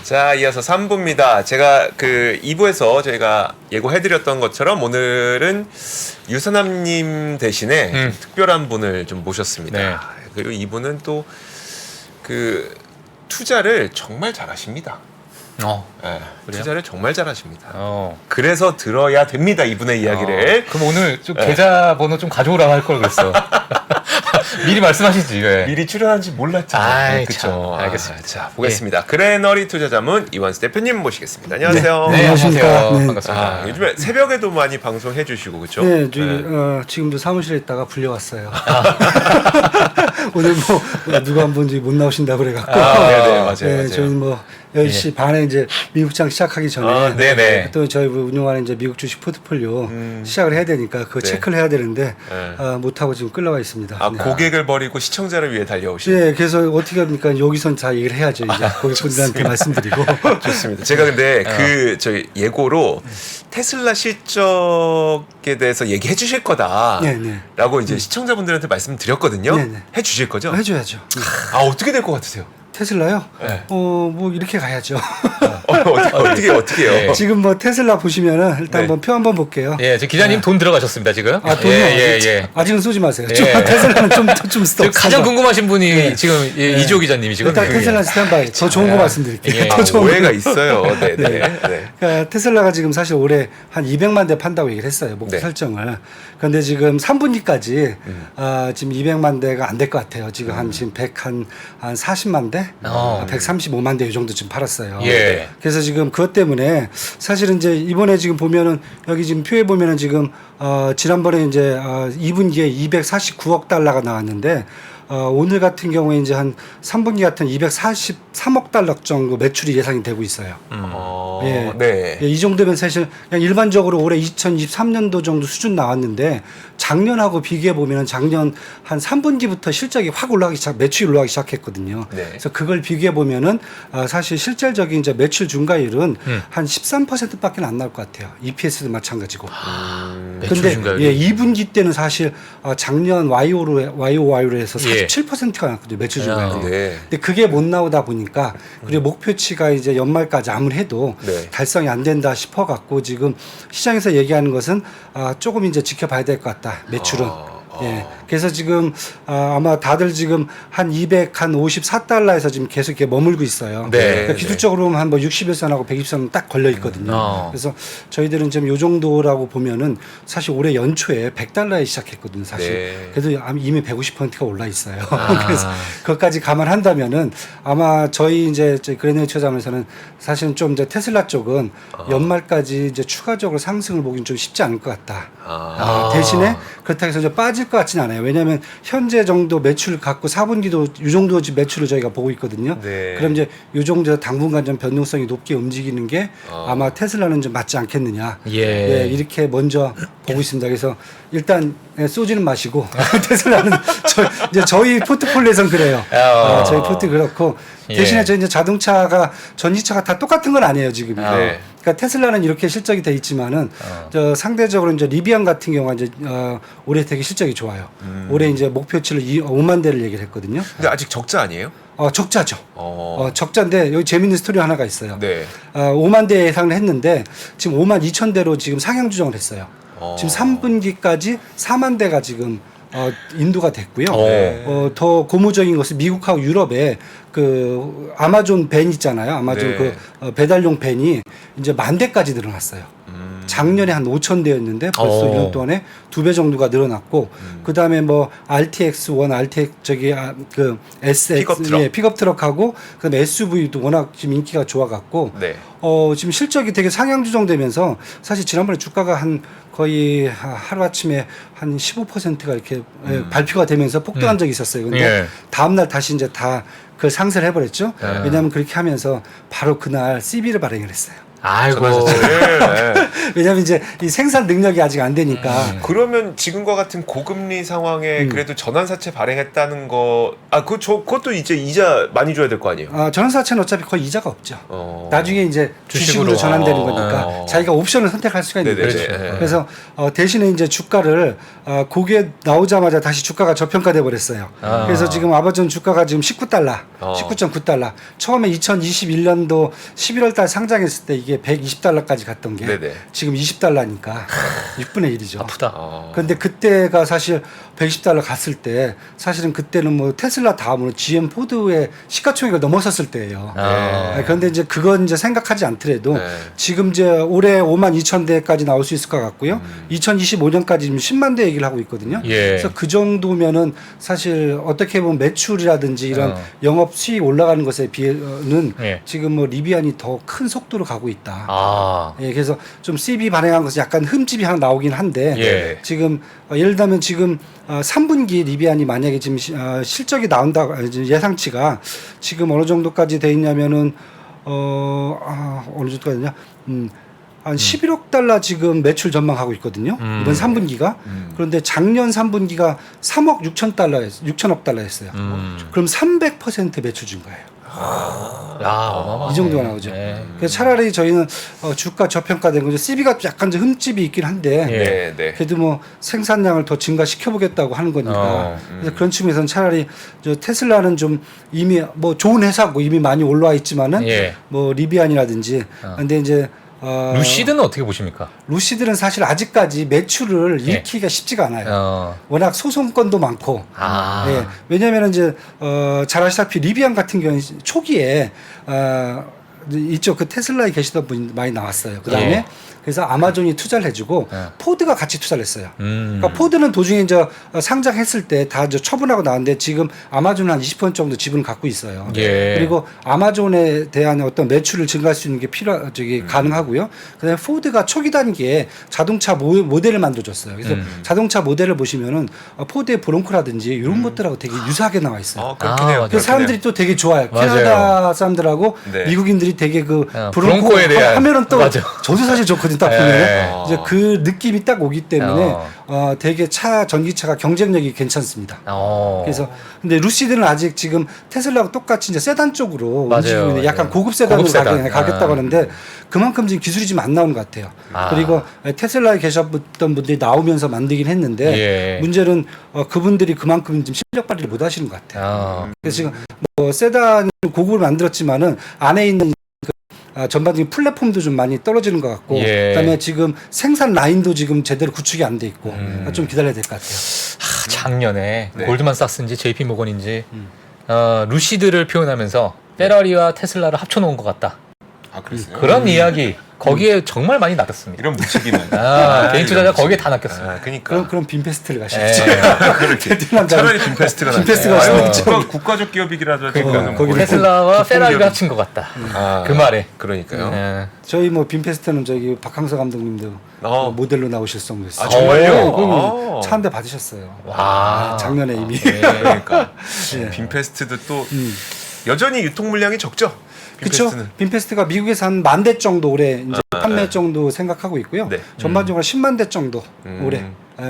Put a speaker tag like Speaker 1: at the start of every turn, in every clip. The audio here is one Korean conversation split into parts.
Speaker 1: 자, 이어서 3부입니다. 제가 그 2부에서 저희가 예고해드렸던 것처럼 오늘은 유선남님 대신에 좀 특별한 분을 좀 모셨습니다.
Speaker 2: 네.
Speaker 1: 그리고 이분은 또 그 투자를 정말 잘하십니다. 네, 투자를 정말 잘하십니다. 그래서 들어야 됩니다, 이분의 이야기를.
Speaker 2: 그럼 오늘 좀 계좌번호 좀 가져오라고 할 걸 그랬어. 미리 말씀하시지. 왜?
Speaker 1: 미리 출연한지 몰랐잖아요. 그렇죠.
Speaker 2: 알겠습니다.
Speaker 1: 자, 보겠습니다. 그래너리 투자자문 이완수 대표님 모시겠습니다. 안녕하세요.
Speaker 2: 네,
Speaker 3: 안녕하십니까. 네.
Speaker 2: 반갑습니다.
Speaker 1: 요즘에 새벽에도 많이 방송해 주시고 그렇죠?
Speaker 3: 네, 지금도 사무실에 있다가 불려왔어요. 오늘 뭐 누가 한 분 못 나오신다 그래갖고.
Speaker 1: 네네, 맞아요.
Speaker 3: 네,
Speaker 1: 맞아요.
Speaker 3: 저희는 뭐 10시 반에 이제 미국장 시작하기 전에
Speaker 1: 네네.
Speaker 3: 또 저희 운영하는 이제 미국 주식 포트폴리오 시작을 해야 되니까 그거
Speaker 1: 네.
Speaker 3: 체크를 해야 되는데
Speaker 1: 네.
Speaker 3: 못하고 지금 끌려와 있습니다. 네.
Speaker 1: 고객을 버리고 시청자를 위해 달려오신.
Speaker 3: 네, 그래서 어떻게 합니까? 여기선 다 얘기를 해야죠. 이제 고객분들한테 말씀드리고.
Speaker 1: 좋습니다. 제가 근데 저희 예고로 테슬라 실적에 대해서 얘기해 주실 거다라고 이제 시청자분들한테 말씀드렸거든요.
Speaker 3: 네네.
Speaker 1: 해 주실 거죠?
Speaker 3: 해줘야죠.
Speaker 1: 어떻게 될 것 같으세요?
Speaker 3: 테슬라요?
Speaker 1: 네.
Speaker 3: 뭐 이렇게 가야죠.
Speaker 1: 어떻게 해요?
Speaker 2: 네.
Speaker 3: 지금 뭐 테슬라 보시면은 일단
Speaker 1: 네.
Speaker 3: 한번 표 한번 볼게요.
Speaker 2: 예, 저 기자님 돈 들어가셨습니다 지금.
Speaker 3: 돈이요?
Speaker 2: 예.
Speaker 3: 아직은 쏘지 마세요.
Speaker 2: 예.
Speaker 3: 좀 테슬라는 좀 스톱.
Speaker 2: 지금 가장 궁금하신 분이
Speaker 3: 네.
Speaker 2: 지금 이주호 기자님이시고.
Speaker 3: 일단 테슬라 스탠바이. 더 좋은 거 말씀드릴게요.
Speaker 2: 예.
Speaker 3: 더 좋은
Speaker 1: 오해가
Speaker 3: 거.
Speaker 1: 있어요. 네.
Speaker 3: 그러니까 테슬라가 지금 사실 올해 한 200만 대 판다고 얘기를 했어요. 목표
Speaker 1: 네.
Speaker 3: 설정을. 그런데 지금 3분기까지 지금 200만 대가 안 될 것 같아요. 지금 지금 140만 대, 135만 대 이 정도 지금 팔았어요.
Speaker 2: 예.
Speaker 3: 그래서 지금 그것 때문에 사실은 이제 이번에 지금 보면은 여기 지금 표에 보면은 지금 지난번에 이제 2분기에 249억 달러가 나왔는데 오늘 같은 경우에 이제 한 3분기 같은 243억 달러 정도 매출이 예상이 되고 있어요. 예.
Speaker 1: 네.
Speaker 3: 이 정도면 사실 그냥 일반적으로 올해 2023년도 정도 수준 나왔는데 작년하고 비교해 보면 작년 한 3분기부터 실적이 확 올라가기 매출이 올라가기 시작했거든요.
Speaker 1: 네.
Speaker 3: 그래서 그걸 비교해 보면은 사실 실질적인 이제 매출 증가율은 한 13%밖에 안 나올 것 같아요. EPS도 마찬가지고.
Speaker 2: 매출
Speaker 3: 근데
Speaker 2: 증가율이.
Speaker 3: 2분기 때는 사실 작년 YOY로 해서 47%가 나왔거든요. 매출 증가율이.
Speaker 1: 네.
Speaker 3: 근데 그게 못 나오다 보니까 그리고 목표치가 이제 연말까지 아무래도
Speaker 1: 네.
Speaker 3: 달성이 안 된다 싶어 갖고 지금 시장에서 얘기하는 것은 조금 이제 지켜봐야 될 것 같다. 매출은. 예. 그래서 지금 아마 다들 지금 한 254달러에서 지금 계속 이렇게 머물고 있어요.
Speaker 2: 네.
Speaker 3: 그러니까 기술적으로는 한 뭐 61선하고 120선 딱 걸려 있거든요. 그래서 저희들은 지금 요 정도라고 보면은 사실 올해 연초에 100달러에 시작했거든요. 사실.
Speaker 1: 네.
Speaker 3: 그래도 이미 150%가 올라 있어요. 그래서 그것까지 감안한다면은 아마 저희 이제 그레네이 투자자에서는 사실은 좀 이제 테슬라 쪽은 연말까지 이제 추가적으로 상승을 보기는 좀 쉽지 않을 것 같다. 대신에 그렇다고 해서 이제 빠질 것 같지는 않아요. 왜냐하면 현재 정도 매출 갖고 4분기도 이 정도 매출을 저희가 보고 있거든요.
Speaker 1: 네.
Speaker 3: 그럼 이제 이 정도 당분간 좀 변동성이 높게 움직이는 게 아마 테슬라는 좀 맞지 않겠느냐.
Speaker 2: 예.
Speaker 3: 이렇게 먼저 보고 있습니다. 그래서 일단 쏘지는 마시고 테슬라는 이제 저희 포트폴리오에선 그래요. 저희 포트 그렇고 대신에 저희 이제 자동차가 전기차가 다 똑같은 건 아니에요 지금.
Speaker 1: 네.
Speaker 3: 그러니까 테슬라는 이렇게 실적이 돼 있지만은 상대적으로 이제 리비안 같은 경우가 이제 올해 되게 실적이 좋아요. 올해 이제 목표치를 5만 대를 얘기를 했거든요.
Speaker 1: 근데 아직 적자 아니에요?
Speaker 3: 적자죠. 적자인데 여기 재밌는 스토리 하나가 있어요.
Speaker 1: 네.
Speaker 3: 5만 대 예상을 했는데 지금 5만 2천 대로 지금 상향 조정을 했어요. 지금 3분기까지 4만 대가 지금 인도가 됐고요. 더 고무적인 것은 미국하고 유럽에 그 아마존 밴 있잖아요. 아마존
Speaker 1: 네.
Speaker 3: 그 배달용 밴이 이제 1만 대까지 늘어났어요. 작년에 한 5천 대였는데 벌써 1년 동안에 2배 정도가 늘어났고 그다음에 뭐 RTX1, RTX 그 SX
Speaker 1: 픽업 트럭.
Speaker 3: 픽업 트럭하고 그다음에 SUV도 워낙 지금 인기가 좋아 갖고
Speaker 1: 네.
Speaker 3: 지금 실적이 되게 상향 조정되면서 사실 지난번에 주가가 한 거의 하루아침에 한 15%가 이렇게 발표가 되면서 폭등한 적이 있었어요. 근데 다음날 다시 이제 다 그걸 상쇄를 해버렸죠. 왜냐하면 그렇게 하면서 바로 그날 CB를 발행을 했어요.
Speaker 2: 아이고.
Speaker 1: 전환사채를. 네.
Speaker 3: 왜냐하면 이제 이 생산 능력이 아직 안 되니까.
Speaker 1: 그러면 지금과 같은 고금리 상황에 그래도 전환사채 발행했다는 거, 그것도 이제 이자 많이 줘야 될 거 아니에요?
Speaker 3: 전환사채는 어차피 거의 이자가 없죠. 나중에 이제
Speaker 2: 주식으로.
Speaker 3: 주식으로 전환되는 거니까 자기가 옵션을 선택할 수가 있는
Speaker 1: 네네.
Speaker 3: 거죠.
Speaker 1: 그렇죠.
Speaker 3: 그래서 대신에 이제 주가를 고게 나오자마자 다시 주가가 저평가돼 버렸어요. 그래서 지금 아마존 주가가 지금 19달러, 19.9달러. 처음에 2021년도 11월 달 상장했을 때 이게 120달러까지 갔던 게
Speaker 1: 네네.
Speaker 3: 지금 20달러니까 6분의 1이죠.
Speaker 2: 아프다.
Speaker 3: 그런데 그때가 사실 120달러 갔을 때 사실은 그때는 뭐 테슬라 다음으로 GM 포드의 시가총액을 넘어섰을 때예요. 그런데 이제 그건 이제 생각하지 않더라도
Speaker 1: 네.
Speaker 3: 지금 이제 올해 52,000대까지 나올 수 있을 것 같고요. 2025년까지 지금 10만 대 얘기를 하고 있거든요.
Speaker 2: 예.
Speaker 3: 그래서 그 정도면은 사실 어떻게 보면 매출이라든지 이런 영업 수익 올라가는 것에 비해는
Speaker 2: 예.
Speaker 3: 지금 뭐 리비안이 더 큰 속도로 가고 있다. 예, 그래서 좀 CB 발행한 것은 약간 흠집이 하나 나오긴 한데
Speaker 2: 예.
Speaker 3: 지금 예를 들면 지금 3분기 리비안이 만약에 지금 실적이 나온다 예상치가 지금 어느 정도까지 돼 있냐면은 어느 정도까지 되냐 한 11억 달러 지금 매출 전망하고 있거든요. 이번 3분기가. 그런데 작년 3분기가 3억 6천 달러였어요. 6천억 달러였어요. 그럼 300% 매출 증가예요. 이 정도가 나오죠. 그래서 차라리 저희는 주가 저평가된 거죠. CB가 약간 좀 흠집이 있긴 한데
Speaker 1: 네.
Speaker 3: 그래도 뭐 생산량을 더 증가시켜 보겠다고 하는 거니까 그래서 그런 측면에서는 차라리 저 테슬라는 좀 이미 뭐 좋은 회사고 이미 많이 올라와 있지만은 뭐 리비안이라든지 근데 이제
Speaker 2: 루시드는 어떻게 보십니까?
Speaker 3: 루시드는 사실 아직까지 매출을 잃기가 쉽지가 않아요. 워낙 소송건도 많고. 예. 왜냐하면 이제 잘 아시다시피 리비안 같은 경우는 초기에 이쪽 그 테슬라에 계시던 분이 많이 나왔어요. 그 다음에 그래서 아마존이 투자를 해주고 포드가 같이 투자를 했어요. 그러니까 포드는 도중에 이제 상장했을 때 다 처분하고 나왔는데 지금 아마존은 한 20% 정도 지분을 갖고 있어요. 그리고 아마존에 대한 어떤 매출을 증가할 수 있는 게 가능하고요. 그다음에 포드가 초기 단계에 자동차 모델을 만들어줬어요. 그래서 자동차 모델을 보시면은 포드의 브롱코라든지 이런 것들하고 되게 유사하게 나와 있어요.
Speaker 1: 그렇긴 해요.
Speaker 3: 그 사람들이 또 되게 좋아요.
Speaker 2: 맞아요.
Speaker 3: 캐나다 사람들하고 미국인들이 되게 그
Speaker 2: 브롱코에 대한
Speaker 3: 하면은 또
Speaker 2: 맞아.
Speaker 3: 저도 사실 좋거든요. 딱 보면 이제 그 느낌이 딱 오기 때문에 되게 전기차가 경쟁력이 괜찮습니다. 그래서 근데 루시드는 아직 지금 테슬라하고 똑같이 이제 세단 쪽으로 움직이고 있는데 약간 고급 세단으로 가겠다고 하는데 그만큼 지금 기술이 좀 안 나오는 것 같아요. 그리고 테슬라에 계셨던 분들이 나오면서 만들긴 했는데 문제는 그분들이 그만큼 지금 실력 발휘를 못 하시는 것 같아요. 그래서 지금 뭐 세단 고급을 만들었지만은 안에 있는 전반적인 플랫폼도 좀 많이 떨어지는 것 같고 그다음에 지금 생산 라인도 지금 제대로 구축이 안 돼 있고 좀 기다려야 될 것 같아요.
Speaker 2: 작년에 골드만삭스인지 JP모건인지 루시드를 표현하면서 페라리와 테슬라를 합쳐놓은 것 같다.
Speaker 1: 그랬어요?
Speaker 2: 그런 이야기 거기에 정말 많이 낚였습니다.
Speaker 1: 이런 묻히기는.
Speaker 2: 개인 투자자 거기에 다 낚였습니다.
Speaker 1: 그러니까.
Speaker 3: 그럼 빈페스트를 가셔야죠.
Speaker 1: 그렇게. 차라리 빈페스트가
Speaker 3: 빈페스트가
Speaker 1: 낫죠. 국가적 기업이라도
Speaker 3: 거기
Speaker 2: 테슬라와 페라리를 합친 것 같다. 그 말에.
Speaker 1: 그러니까요.
Speaker 3: 저희 뭐 빈페스트는 저기 박항서 감독님도 모델로 나오실 정도였어요.
Speaker 1: 정말요?
Speaker 3: 차 한 대 받으셨어요. 작년에 이미.
Speaker 1: 그러니까 빈페스트도 또 여전히 유통 물량이 적죠.
Speaker 3: 그렇죠. 빈페스트가 미국에서 한 10,000대 정도 올해 이제 판매 정도 생각하고 있고요. 전반적으로 10만 대 정도 올해.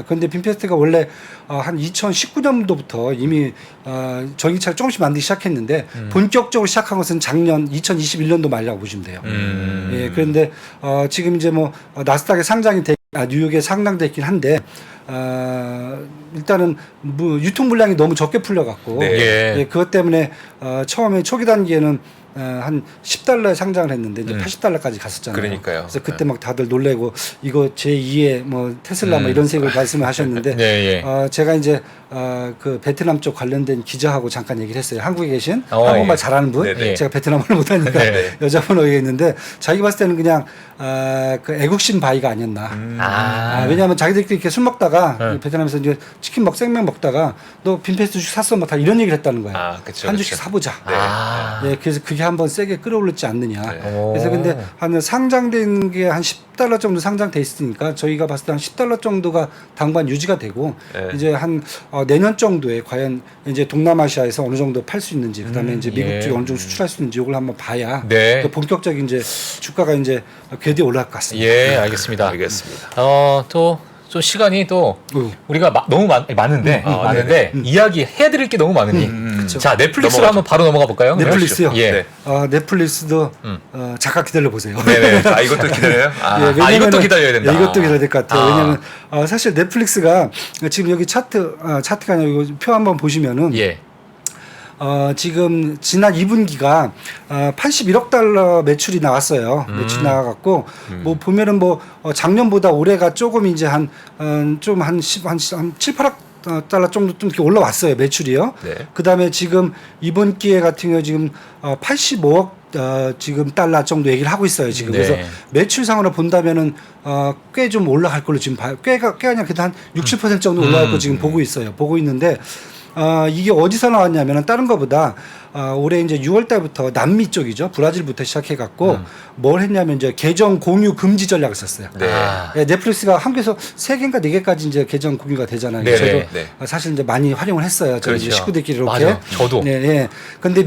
Speaker 3: 그런데 빈페스트가 원래 한 2019년도부터 이미 전기차를 조금씩 만들기 시작했는데 본격적으로 시작한 것은 작년 2021년도 말이라고 보시면 돼요. 그런데 지금 이제 뭐 나스닥에 뉴욕에 상장돼 있긴 한데 일단은 뭐 유통 물량이 너무 적게 풀려갖고 그것 때문에 처음에 초기 단계에는 한 10달러에 상장을 했는데 이제 80달러까지 갔었잖아요.
Speaker 1: 그러니까요.
Speaker 3: 그래서 그때 막 다들 놀래고 이거 제2의 뭐 테슬라 뭐 이런 식으로 말씀을 하셨는데 제가 이제 그 베트남 쪽 관련된 기자하고 잠깐 얘기를 했어요. 한국에 계신 한국말 잘하는 분, 제가 베트남어를 못하니까 여자분 여기 있는데 자기 봤을 때는 그냥 그 애국심 바이가 아니었나. 왜냐하면 자기들끼리 이렇게 술 먹다가 베트남에서 이제 치킨 생맥 먹다가 너 빈페스트 주식 샀어 뭐 다 이런 얘기를 했다는 거예요. 한 주씩 사보자. 그래서 그게 한번 세게 끌어올렸지 않느냐. 그래서 근데 한 상장된 게 한 10달러 정도 상장돼 있으니까 저희가 봤을 때 한 10달러 정도가 당반 유지가 되고 이제 한 내년 정도에 과연 이제 동남아시아에서 어느 정도 팔 수 있는지, 그다음에 이제 미국
Speaker 2: 예.
Speaker 3: 쪽에 어느 정도 수출할 수 있는지 이걸 한번 봐야
Speaker 2: 네.
Speaker 3: 그 본격적인 이제 주가가 이제 궤도에 올라갈 것 같습니다.
Speaker 2: 예, 알겠습니다.
Speaker 1: 알겠습니다.
Speaker 2: 또 좀 시간이 또
Speaker 3: 어휴.
Speaker 2: 우리가 너무 많은데 많은데 이야기 해드릴 게 너무 많으니
Speaker 3: 그쵸.
Speaker 2: 자 넷플릭스로
Speaker 1: 넘어가죠.
Speaker 2: 한번 바로 넘어가 볼까요?
Speaker 3: 넷플릭스요?
Speaker 2: 예.
Speaker 1: 네.
Speaker 3: 넷플릭스도 잠깐 기다려 보세요.
Speaker 2: 네네.
Speaker 1: 아, 이것도 기다려요? 아,
Speaker 3: 예, 왜냐면은-
Speaker 2: 이것도 기다려야 된다.
Speaker 3: 예, 이것도 기다려야 될 것 같아요.
Speaker 2: 아.
Speaker 3: 왜냐하면 사실 넷플릭스가 지금 여기 차트가 아니라 이거 표 한번 보시면은
Speaker 2: 예.
Speaker 3: 지금 지난 2분기가 81억 달러 매출이 나왔어요. 매출이 나와갖고 뭐 보면은 뭐 작년보다 올해가 조금 이제 한 7, 8억 달러 정도 좀 이렇게 올라왔어요. 매출이요.
Speaker 1: 네.
Speaker 3: 그다음에 지금 이번 기회 같은 경우 지금 85억 지금 달러 정도 얘기를 하고 있어요. 지금
Speaker 2: 네.
Speaker 3: 그래서 매출상으로 본다면은 꽤 좀 올라갈 걸로 지금 봐요. 꽤 아니라 그래도 한 6, 7% 정도 올라갈 거 지금 보고 있어요. 보고 있는데 이게 어디서 나왔냐면은 다른 거보다 올해 이제 6월 달부터 남미 쪽이죠. 브라질부터 시작해 갖고 뭘 했냐면 이제 계정 공유 금지 전략을 썼어요.
Speaker 1: 네.
Speaker 2: 아.
Speaker 3: 예, 넷플릭스가 한국에서 3개인가 4개까지 이제 계정 공유가 되잖아요.
Speaker 2: 네네.
Speaker 3: 저도
Speaker 1: 네.
Speaker 3: 사실 이제 많이 활용을 했어요. 저희 이제
Speaker 2: 그렇죠.
Speaker 3: 식구들끼리 이렇게.
Speaker 2: 맞아요. 저도.
Speaker 3: 네, 예. 근데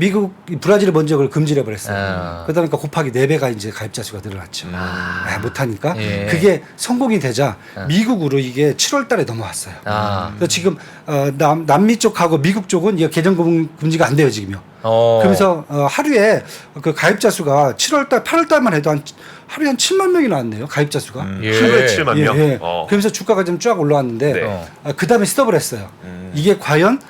Speaker 3: 브라질이 먼저 그걸 금지를 해버렸어요.
Speaker 2: 아.
Speaker 3: 그러다 보니까 곱하기 4배가 이제 가입자 수가 늘어났죠. 못하니까.
Speaker 2: 예.
Speaker 3: 그게 성공이 되자 미국으로 이게 7월 달에 넘어왔어요. 그래서 지금 남미 쪽하고 미국 쪽은 이게 계정 금지가 안 돼요, 지금요. 그러면서 하루에 그 가입자 수가 7월달, 8월달만 해도 하루에 한 7만 명이 나왔네요. 가입자 수가.
Speaker 2: 예.
Speaker 1: 하루에 7만
Speaker 3: 예,
Speaker 1: 명.
Speaker 3: 예. 그러면서 주가가 좀 쫙 올라왔는데
Speaker 1: 네.
Speaker 3: 그 다음에 스톱을 했어요. 이게 과연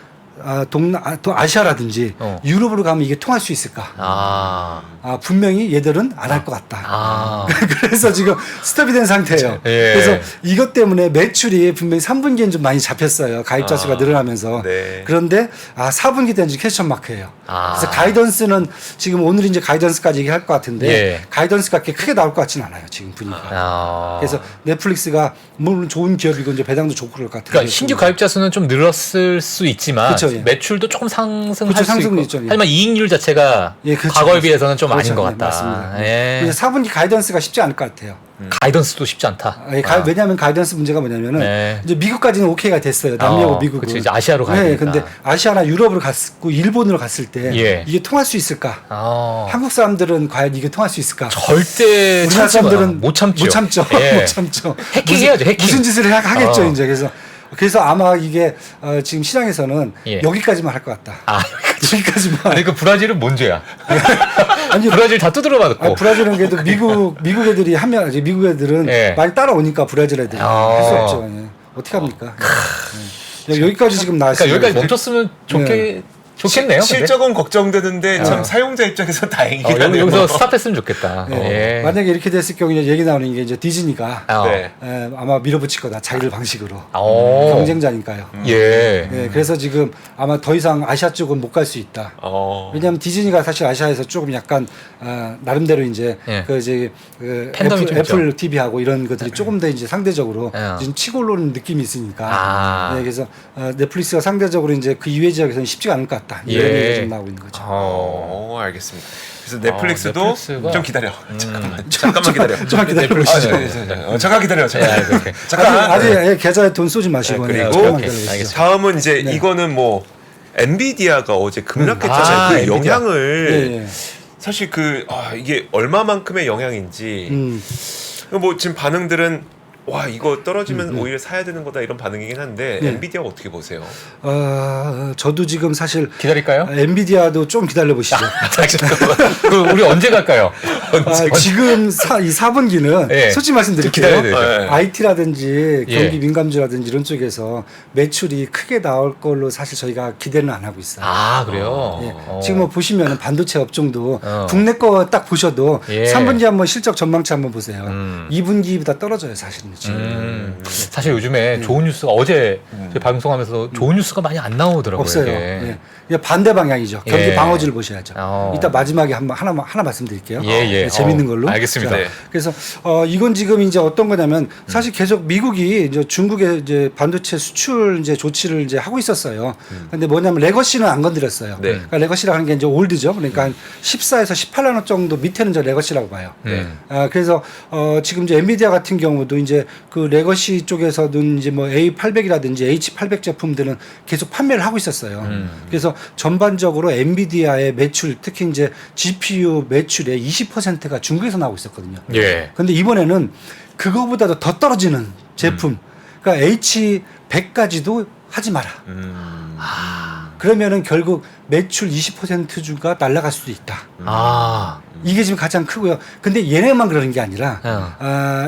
Speaker 3: 아시아라든지 유럽으로 가면 이게 통할 수 있을까? 분명히 얘들은 안 할 것 같다. 그래서 지금 스톱이 된 상태예요.
Speaker 2: 예.
Speaker 3: 그래서 이것 때문에 매출이 분명히 3분기엔 좀 많이 잡혔어요. 가입자 수가 늘어나면서.
Speaker 1: 네.
Speaker 3: 그런데 4분기 때는 이제 퀘스천 마크예요.
Speaker 2: 아.
Speaker 3: 그래서 가이던스는 지금 오늘 이제 가이던스까지 얘기할 것 같은데
Speaker 2: 예.
Speaker 3: 가이던스가 그렇게 크게 나올 것 같지는 않아요. 지금 분위기가. 그래서 넷플릭스가 물론 좋은 기업이고 이제 배당도 좋고 그럴 것 같아요.
Speaker 2: 그러니까 신규 가입자 수는 좀 늘었을 수 있지만
Speaker 3: 그쵸, 예.
Speaker 2: 매출도 조금 상승할
Speaker 3: 그쵸,
Speaker 2: 수
Speaker 3: 상승은
Speaker 2: 있고
Speaker 3: 있죠, 예.
Speaker 2: 하지만 이익률 자체가
Speaker 3: 예, 그렇죠,
Speaker 2: 과거에
Speaker 3: 그렇죠.
Speaker 2: 비해서는 좀
Speaker 3: 그렇죠.
Speaker 2: 아닌 것
Speaker 3: 네,
Speaker 2: 같다.
Speaker 3: 맞습니다.
Speaker 2: 예.
Speaker 3: 그래서 4분기 가이던스가 쉽지 않을 것 같아요.
Speaker 2: 가이던스도 쉽지 않다.
Speaker 3: 왜냐하면 가이던스 문제가 뭐냐면은
Speaker 2: 네.
Speaker 3: 이제 미국까지는 오케이가 됐어요. 남미하고 미국은.
Speaker 2: 그치, 이제 아시아로 가야
Speaker 3: 네,
Speaker 2: 되니까.
Speaker 3: 근데 아시아나 유럽으로 갔고 일본으로 갔을 때
Speaker 2: 예.
Speaker 3: 이게 통할 수 있을까?
Speaker 2: 아.
Speaker 3: 한국 사람들은 과연 이게 통할 수 있을까?
Speaker 2: 절대
Speaker 3: 우리나라
Speaker 2: 참지 마.
Speaker 3: 사람들은
Speaker 2: 못 참죠.
Speaker 3: 못 참죠.
Speaker 2: 예.
Speaker 3: 못 참죠.
Speaker 2: 해킹해야죠, 해킹.
Speaker 3: 무슨 짓을 하겠죠,
Speaker 2: 어.
Speaker 3: 이제. 그래서 아마 이게 지금 시장에서는
Speaker 2: 예.
Speaker 3: 여기까지만 할 것 같다. 여기까지만.
Speaker 2: 아니 그 브라질은 뭔 죄야?
Speaker 3: 아니,
Speaker 2: 브라질 다 두드려 맞고.
Speaker 3: 브라질은 그래도 미국 애들이 하면 이제 미국 애들은
Speaker 2: 예.
Speaker 3: 많이 따라오니까 브라질 애들이 할 수 없죠. 예. 어떻게 합니까? 예. 여기까지 지금 나왔어요.
Speaker 2: 그러니까 여기까지 멈췄으면 좋겠네요. 근데?
Speaker 1: 실적은 걱정되는데 참 사용자 입장에서 다행이긴 하네요.
Speaker 2: 여기서 스탑했으면 좋겠다.
Speaker 3: 예.
Speaker 2: 예.
Speaker 3: 만약에 이렇게 됐을 경우 이제 얘기 나오는 게 이제 디즈니가
Speaker 1: 네.
Speaker 3: 아마 밀어붙일 거다. 자기들 방식으로.
Speaker 2: 오.
Speaker 3: 경쟁자니까요.
Speaker 2: 예.
Speaker 3: 예, 그래서 지금 아마 더 이상 아시아 쪽은 못 갈 수 있다. 왜냐하면 디즈니가 사실 아시아에서 조금 약간 나름대로 이제
Speaker 2: 예.
Speaker 3: 애플,
Speaker 2: 팬덤이 좀
Speaker 3: 애플 TV하고 이런 것들이 조금 더 이제 상대적으로
Speaker 2: 예.
Speaker 3: 지금 치고 올라오는 느낌이 있으니까. 예, 그래서 넷플릭스가 상대적으로 이제 그 이외 지역에서는 쉽지가 않을 것 같다. 이런
Speaker 2: 예.
Speaker 3: 얘기가 좀 나오고 있는 거죠.
Speaker 1: 알겠습니다. 그래서 넷플릭스도
Speaker 2: 넷플릭스가-
Speaker 1: 좀 기다려. 잠깐만 기다려.
Speaker 3: 좀만 기다려보시죠.
Speaker 1: 잠깐 기다려. 잠깐.
Speaker 3: 아직 계좌에 돈 쏘지 마시고.
Speaker 1: 그리고
Speaker 3: 잠깐만 기다려보시죠.
Speaker 1: 다음은 이제 이거는 뭐 엔비디아가 어제 급락했잖아요.
Speaker 2: 아,
Speaker 1: 그
Speaker 2: 엔비디아.
Speaker 1: 영향을
Speaker 3: 예, 예.
Speaker 1: 사실 이게 얼마만큼의 영향인지 뭐 지금 반응들은 와 이거 떨어지면 오히려 사야 되는 거다 이런 반응이긴 한데
Speaker 3: 네.
Speaker 1: 엔비디아가 어떻게 보세요?
Speaker 3: 저도 지금 사실
Speaker 2: 기다릴까요?
Speaker 3: 엔비디아도 좀 기다려보시죠.
Speaker 2: 그 우리 언제 갈까요?
Speaker 3: 지금 이 4분기는
Speaker 2: 예.
Speaker 3: 솔직히 말씀드릴게요.
Speaker 2: 기다려야 되죠.
Speaker 1: 네.
Speaker 3: IT라든지
Speaker 2: 예.
Speaker 3: 경기 민감주라든지 이런 쪽에서 매출이 크게 나올 걸로 사실 저희가 기대는 안 하고 있어요.
Speaker 2: 그래요?
Speaker 3: 예. 지금 뭐 보시면 반도체 업종도
Speaker 2: 어.
Speaker 3: 국내 거 딱 보셔도
Speaker 2: 예.
Speaker 3: 3분기 한번 실적 전망치 한번 보세요. 2분기보다 떨어져요, 사실은 지금.
Speaker 2: 사실 요즘에 좋은 뉴스가 어제 저희 방송하면서 좋은 뉴스가 많이 안 나오더라고요.
Speaker 3: 없어요.
Speaker 2: 이게.
Speaker 3: 예. 이제 반대 방향이죠. 경기
Speaker 2: 예.
Speaker 3: 방어지를 보셔야죠. 이따 마지막에 하나 말씀드릴게요.
Speaker 2: 예.
Speaker 3: 재밌는 걸로.
Speaker 2: 알겠습니다.
Speaker 3: 자,
Speaker 1: 네.
Speaker 3: 그래서 이건 지금 이제 어떤 거냐면 사실 계속 미국이 이제 중국에 이제 반도체 수출 이제 조치를 이제 하고 있었어요. 근데 뭐냐면 레거시는 안 건드렸어요.
Speaker 1: 네.
Speaker 3: 그러니까 레거시라는 게 이제 올드죠. 그러니까 한 14에서 18나노 정도 밑에는 저 레거시라고 봐요. 그래서 지금 이제 엔비디아 같은 경우도 이제 그 레거시 쪽에서는 이제 뭐 A800이라든지 H800 제품들은 계속 판매를 하고 있었어요. 그래서 전반적으로 엔비디아의 매출, 특히 이제 GPU 매출의 20%가 중국에서 나오고 있었거든요.
Speaker 2: 예.
Speaker 3: 근데 이번에는 그거보다도 더 떨어지는 제품, 그러니까 H100까지도 하지 마라. 그러면은 결국 매출 20%주가 날아갈 수도 있다. 이게 지금 가장 크고요. 근데 얘네만 그러는 게 아니라,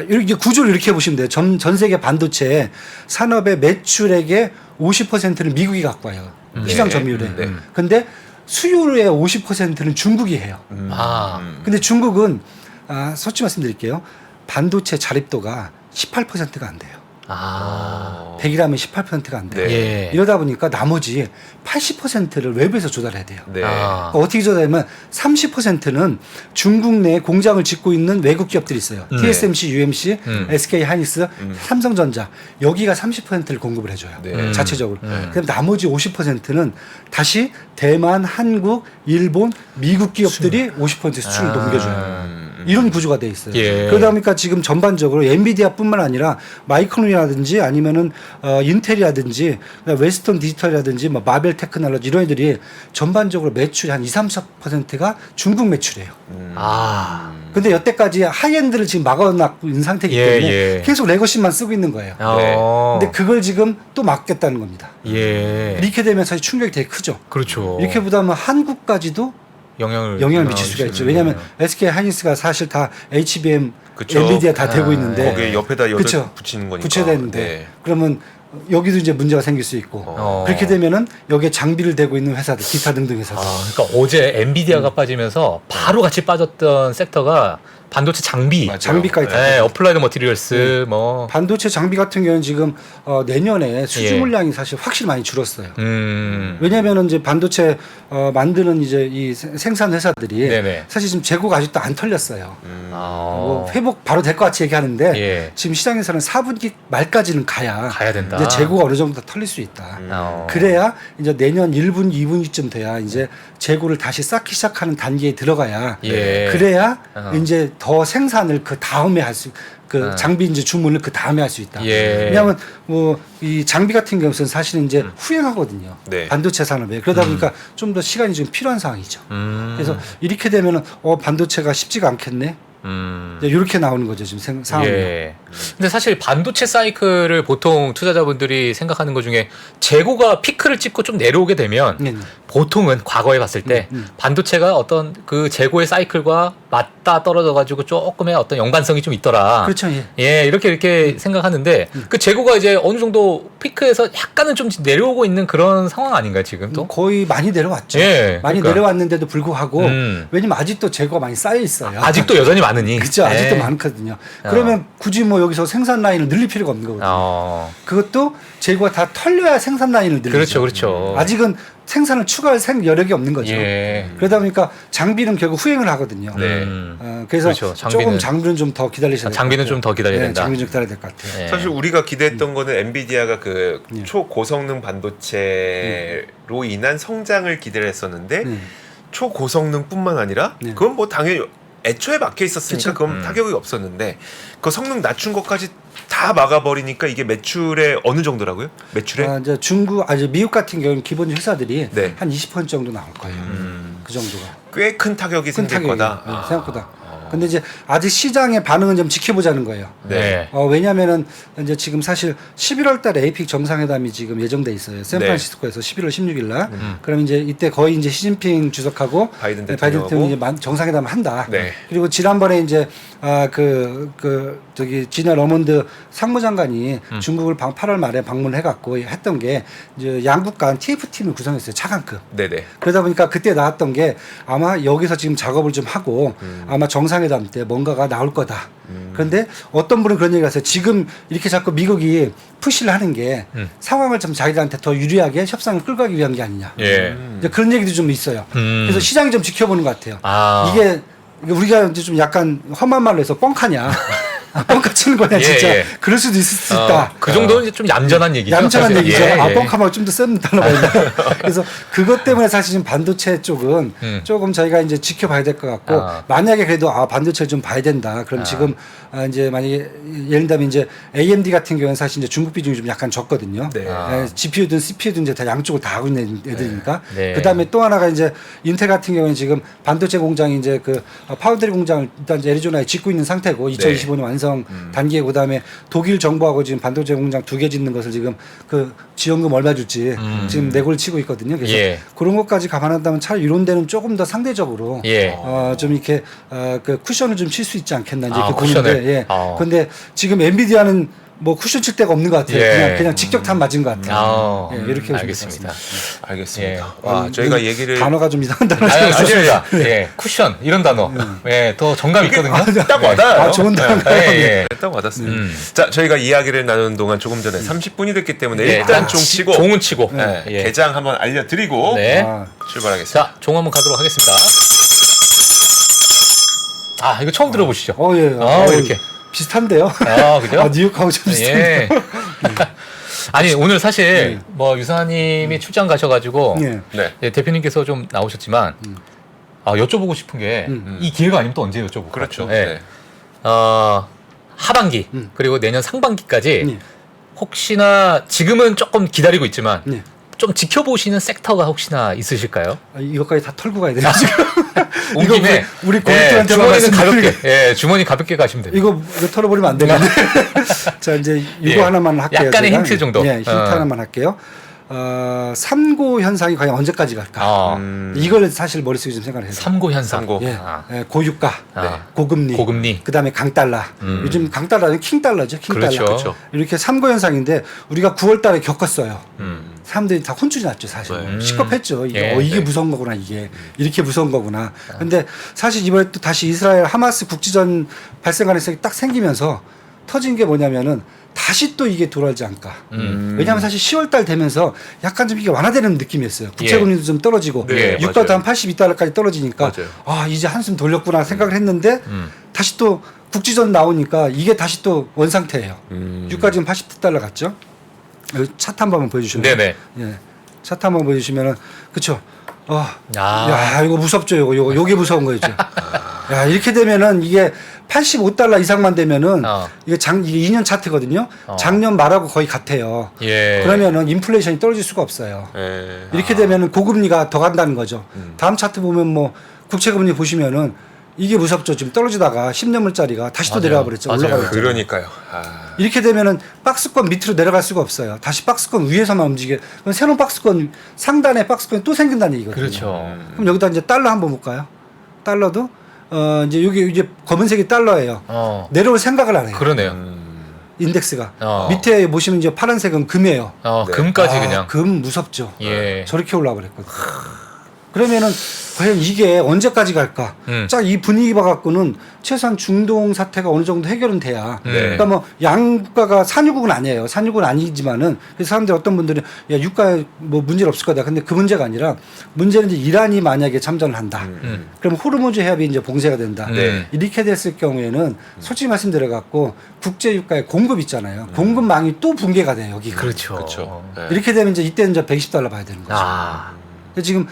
Speaker 3: 이렇게 구조를 이렇게 보시면 돼요. 전 세계 반도체 산업의 매출액의 50%는 미국이 갖고 와요. 시장 점유율에.
Speaker 1: 네.
Speaker 3: 근데 수요의 50%는 중국이 해요. 근데 중국은, 솔직히 말씀드릴게요. 반도체 자립도가 18%가 안 돼요. 100이라면 18%가 안 돼요.
Speaker 1: 네.
Speaker 2: 예.
Speaker 3: 이러다 보니까 나머지 80%를 외부에서 조달해야 돼요.
Speaker 1: 네.
Speaker 3: 그러니까 어떻게 조달하면 30%는 중국 내에 공장을 짓고 있는 외국 기업들이 있어요. TSMC, UMC, SK 하이닉스, 삼성전자 여기가 30%를 공급을 해줘요.
Speaker 1: 네.
Speaker 3: 자체적으로. 그럼 나머지 50%는 다시 대만, 한국, 일본, 미국 기업들이 50% 수출을 넘겨줘요. 이런 구조가 돼 있어요.
Speaker 2: 예.
Speaker 3: 그러다 보니까 지금 전반적으로 엔비디아뿐만 아니라 마이크론이라든지 아니면은 인텔이라든지 웨스턴 디지털이라든지 뭐 마벨 테크놀로지 이런 애들이 전반적으로 매출이 한 30~40%가 중국 매출이에요. 근데 여태까지 하이엔드를 지금 막아놓고 있는 상태이기 때문에 계속 레거시만 쓰고 있는 거예요. 근데 그걸 지금 또 막겠다는 겁니다. 이렇게 되면 사실 충격이 되게 크죠.
Speaker 2: 그렇죠.
Speaker 3: 이렇게 보다 보면 한국까지도 영향을 미칠 수가 있죠. 왜냐하면 SK 하이닉스가 사실 다 HBM,
Speaker 1: 그쵸.
Speaker 3: 엔비디아 다 되고 있는데
Speaker 1: 거기에 옆에다 여덟
Speaker 3: 그쵸.
Speaker 1: 붙이는 거니까.
Speaker 3: 붙여야 되는데
Speaker 1: 네.
Speaker 3: 그러면 여기도 이제 문제가 생길 수 있고 그렇게 되면은 여기에 장비를 대고 있는 회사들, 기타 등등 회사들.
Speaker 2: 그러니까 어제 엔비디아가 빠지면서 바로 같이 빠졌던 섹터가 반도체 장비,
Speaker 1: 맞아요.
Speaker 3: 장비까지 다
Speaker 2: 네, 어플라이드 머티리얼스, 뭐
Speaker 3: 반도체 장비 같은 경우는 지금 내년에 수주 물량이 사실 확실히 많이 줄었어요. 왜냐하면은 이제 반도체 만드는 이제 이 생산 회사들이
Speaker 2: 네네.
Speaker 3: 사실 지금 재고가 아직도 안 털렸어요. 뭐
Speaker 2: 어,
Speaker 3: 회복 바로 될 것 같이 얘기하는데
Speaker 2: 예.
Speaker 3: 지금 시장에서는 4분기 말까지는 가야
Speaker 2: 된다.
Speaker 3: 이제 재고가 어느 정도 털릴 수 있다. 그래야 이제 내년 1분, 2분기쯤 돼야 이제 재고를 다시 쌓기 시작하는 단계에 들어가야 그래야 이제 더 생산을 그 다음에 할 수, 그 장비 이제 주문을 그 다음에 할 수 있다. 왜냐하면 뭐 이 장비 같은 경우는 사실은 이제 후행하거든요.
Speaker 1: 네.
Speaker 3: 반도체 산업에. 그러다 보니까 좀 더 시간이 좀 필요한 상황이죠. 그래서 이렇게 되면은 반도체가 쉽지가 않겠네. 이렇게 나오는 거죠 지금 상황이.
Speaker 2: 근데 사실 반도체 사이클을 보통 투자자분들이 생각하는 것 중에 재고가 피크를 찍고 좀 내려오게 되면 보통은 과거에 봤을 때 반도체가 어떤 그 재고의 사이클과 맞다 떨어져 가지고 조금의 어떤 연관성이 좀 있더라.
Speaker 3: 그렇죠.
Speaker 2: 이렇게 생각하는데 그 재고가 이제 어느 정도 피크에서 약간은 좀 내려오고 있는 그런 상황 아닌가요 지금 또?
Speaker 3: 거의 많이 내려왔죠. 많이
Speaker 2: 그러니까.
Speaker 3: 내려왔는데도 불구하고 왜냐면 아직도 재고가 많이 쌓여 있어요.
Speaker 2: 아직도 여전히 많으니.
Speaker 3: 그렇죠. 아직도 많거든요. 그러면 굳이 뭐 여기서 생산 라인을 늘릴 필요가 없는 거거든요. 그것도 재고가 다 털려야 생산 라인을 늘리죠.
Speaker 2: 그렇죠.
Speaker 3: 아직은 생산을 추가할 여력이 없는 거죠. 그러다 보니까 장비는 결국 후행을 하거든요. 그래서
Speaker 2: 그렇죠.
Speaker 3: 장비는 좀 더 기다리셔야 돼요.
Speaker 2: 장비는 좀 더 기다려야 된다.
Speaker 3: 장비는 좀 기다려야 될 것 같아요.
Speaker 1: 사실 우리가 기대했던 거는 엔비디아가 그 초고성능 반도체로 인한 성장을 기대를 했었는데 초고성능뿐만 아니라 그건 뭐 당연히 애초에 막혀 있었으니까 그건 타격이 없었는데 그 성능 낮춘 것까지 다 막아버리니까 이게 매출에 어느 정도라고요? 매출에?
Speaker 3: 이제 미국 같은 경우는 기본 회사들이 한 20% 정도 나올 거예요. 그 정도가.
Speaker 1: 꽤 큰 타격이 생길 거다.
Speaker 3: 생각보다. 근데 이제 아직 시장의 반응은 좀 지켜보자는 거예요. 왜냐면은 이제 지금 사실 11월 달에 에이픽 정상회담이 지금 예정돼 있어요. 샌프란시스코에서 11월 16일 날. 그럼 이제 이때 거의 이제 시진핑 주석하고 바이든 대통령이 정상회담을 한다. 그리고 지난번에 이제 지나 러몬드 상무장관이 중국을 8월 말에 방문해 갖고 했던 게 이제 양국 간 TF팀을 구성했어요. 차관급. 그러다 보니까 그때 나왔던 게 아마 여기서 지금 작업을 좀 하고 아마 정상 정상회담 때 뭔가가 나올 거다. 그런데 어떤 분은 그런 얘기를 하세요. 지금 이렇게 자꾸 미국이 푸시를 하는 게 상황을 좀 자기들한테 더 유리하게 협상을 끌고 가기 위한 게 아니냐.
Speaker 2: 예.
Speaker 3: 이제 그런 얘기도 좀 있어요. 그래서 시장이 좀 지켜보는 것 같아요.
Speaker 2: 아.
Speaker 3: 이게 우리가 이제 좀 약간 험한 말로 해서 뻥카냐. 뻥카 치는 거냐 진짜.
Speaker 2: 예.
Speaker 3: 그럴 수도 있을 수 있다.
Speaker 2: 그 정도는 이제 좀 얌전한 얘기죠.
Speaker 3: 얌전한
Speaker 2: 사실.
Speaker 3: 얘기죠.
Speaker 2: 예, 예.
Speaker 3: 뻥카만 좀 더 센 단어가 있네요. 그래서 그것 때문에 사실 지금 반도체 쪽은 조금 저희가 이제 지켜봐야 될 것 같고 만약에 그래도 반도체를 좀 봐야 된다. 그럼 지금 이제 만약에 예를 들면 이제 AMD 같은 경우는 사실 이제 중국 비중이 좀 약간 적거든요.
Speaker 1: 네.
Speaker 3: GPU든 CPU든 이제 다 양쪽을 다 하고 있는 애들이니까.
Speaker 2: 네.
Speaker 3: 그다음에 또 하나가 이제 인텔 같은 경우는 지금 반도체 공장이 이제 그 파운드리 공장을 일단 이제 애리조나에 짓고 있는 상태고 2025년 완성 단계. 그다음에 독일 정부하고 지금 반도체 공장 2개 짓는 것을 지금 그 지원금 얼마 줄지 지금 내고를 치고 있거든요. 그래서
Speaker 2: 예.
Speaker 3: 그런 것까지 감안한다면 차라리 이런 데는 조금 더 상대적으로
Speaker 2: 예.
Speaker 3: 좀 이렇게 그 쿠션을 좀 칠 수 있지 않겠나 이제 그
Speaker 2: 쿠션을.
Speaker 3: 고민인데. 예. 그런데 지금 엔비디아는 뭐 쿠션 칠 데가 없는 것 같아요.
Speaker 2: 예.
Speaker 3: 그냥 직격탄 맞은 것 같아요. 예, 이렇게 보시면
Speaker 2: 알겠습니다.
Speaker 3: 되겠습니다.
Speaker 1: 알겠습니다.
Speaker 2: 예.
Speaker 1: 와, 저희가 얘기를
Speaker 3: 단어가 좀 이상한 단어.
Speaker 2: 아닙니다. 예. 쿠션 이런 단어. 예. 더 정감 있거든요.
Speaker 1: 딱 와닿아요.
Speaker 3: 좋은 단어.
Speaker 2: 예. 예.
Speaker 1: 딱 와닿습니다. 자, 저희가 이야기를 나누는 동안 조금 전에 30분이 됐기 때문에 일단 종 치고
Speaker 2: 종은 치고.
Speaker 1: 네,
Speaker 2: 예.
Speaker 1: 개장 한번 알려드리고
Speaker 2: 네.
Speaker 1: 출발하겠습니다.
Speaker 2: 자, 종 한번 가도록 하겠습니다. 이거 처음 들어보시죠?
Speaker 3: 예.
Speaker 2: 이렇게.
Speaker 3: 비슷한데요.
Speaker 2: 그죠?
Speaker 3: 뉴욕하고 좀 비슷한데.
Speaker 2: 예. 아니, 오늘 사실 뭐 유사님이 출장 가셔가지고
Speaker 3: 예.
Speaker 1: 네.
Speaker 2: 예, 대표님께서 좀 나오셨지만 여쭤보고 싶은 게 이 기회가 아니면 또 언제 여쭤보고
Speaker 1: 그렇죠.
Speaker 2: 예.
Speaker 1: 네.
Speaker 2: 하반기 그리고 내년 상반기까지
Speaker 3: 예.
Speaker 2: 혹시나 지금은 조금 기다리고 있지만
Speaker 3: 예.
Speaker 2: 좀 지켜보시는 섹터가 혹시나 있으실까요?
Speaker 3: 이것까지 다 털고 가야 돼요. 지금.
Speaker 2: 온
Speaker 3: 이거
Speaker 2: 김에
Speaker 3: 우리 고객들한테
Speaker 2: 주머니는 가볍게, 주머니 가볍게 가시면 됩니다.
Speaker 3: 이거 털어버리면 안 되는데. 자, 이제 이거 하나만 할게요.
Speaker 2: 약간의
Speaker 3: 제가.
Speaker 2: 힌트 정도.
Speaker 3: 예, 힌트 하나만 할게요. 삼고 현상이 과연 언제까지 갈까? 이걸 사실 머릿속에 좀 생각을 해요.
Speaker 2: 삼고 현상.
Speaker 1: 삼고.
Speaker 3: 예, 고유가, 고금리,
Speaker 2: 고금리.
Speaker 3: 그다음에 강달러. 요즘 강달러는 킹달러죠. 킹달러.
Speaker 2: 그렇죠.
Speaker 3: 이렇게 삼고 현상인데 우리가 9월달에 겪었어요. 사람들이 다 혼쭐이 났죠, 사실. 시겁했죠. 이게,
Speaker 2: 예.
Speaker 3: 이게 무서운 거구나, 이게. 이렇게 무서운 거구나. 근데 사실 이번에 또 다시 이스라엘 하마스 국지전 발생하는 생각이 딱 생기면서 터진 게 뭐냐면은 다시 또 이게 돌아오지 않을까. 왜냐하면 사실 10월달 되면서 약간 좀 이게 완화되는 느낌이었어요. 국채금리도 좀 떨어지고
Speaker 1: 네,
Speaker 3: 유가도
Speaker 1: 맞아요.
Speaker 3: 한 82달러까지 떨어지니까
Speaker 1: 맞아요.
Speaker 3: 이제 한숨 돌렸구나 생각을 했는데 다시 또 국지전 나오니까 이게 다시 또 원상태예요. 유가 지금 80달러 갔죠. 여기 차트 한번 보여주시면.
Speaker 2: 네네.
Speaker 3: 예. 차트 한번 보여주시면은 그쵸.
Speaker 2: 야.
Speaker 3: 야, 이거 무섭죠. 요게 무서운 거죠. 야, 이렇게 되면은 이게 85달러 이상만 되면은 이게 이게 2년 차트거든요. 작년 말하고 거의 같아요.
Speaker 2: 예.
Speaker 3: 그러면은 인플레이션이 떨어질 수가 없어요.
Speaker 1: 예.
Speaker 3: 이렇게 되면은 고금리가 더 간다는 거죠. 다음 차트 보면 뭐 국채금리 보시면은 이게 무섭죠. 지금 떨어지다가 10년물짜리가 다시 또
Speaker 2: 맞아요.
Speaker 3: 내려가 버렸죠.
Speaker 2: 맞아요.
Speaker 3: 올라가 버렸죠.
Speaker 1: 그러니까요.
Speaker 3: 이렇게 되면은 박스권 밑으로 내려갈 수가 없어요. 다시 박스권 위에서만 움직여. 그럼 새로운 박스권 상단에 박스권이 또 생긴다는 얘기거든요.
Speaker 2: 그렇죠.
Speaker 3: 그럼 여기다 이제 달러 한번 볼까요? 달러도 이제 여기 이제 검은색이 달러예요. 내려올 생각을 안 해요.
Speaker 2: 그러네요.
Speaker 3: 인덱스가 밑에 보시면 이제 파란색은 금이에요.
Speaker 1: 네.
Speaker 2: 금까지 그냥.
Speaker 3: 금 무섭죠.
Speaker 2: 예.
Speaker 3: 저렇게 올라 버렸거든요. 그러면은 과연 이게 언제까지 갈까? 자, 이 분위기 봐갖고는 최소한 중동 사태가 어느 정도 해결은 돼야. 그러니까 뭐 양국가가 산유국은 아니에요. 산유국은 아니지만은 그래서 사람들이 어떤 분들이 야 유가에 뭐 문제 없을 거다. 근데 그 문제가 아니라 문제는 이제 이란이 만약에 참전을 한다. 그럼 호르무즈 해협이 이제 봉쇄가 된다. 이렇게 됐을 경우에는 솔직히 말씀드려갖고 국제 유가의 공급 있잖아요. 공급망이 또 붕괴가 돼요. 여기가.
Speaker 2: 그렇죠.
Speaker 1: 그렇죠. 네.
Speaker 3: 이렇게 되면 이제 이때는 이제 110달러 봐야 되는 거죠. 지금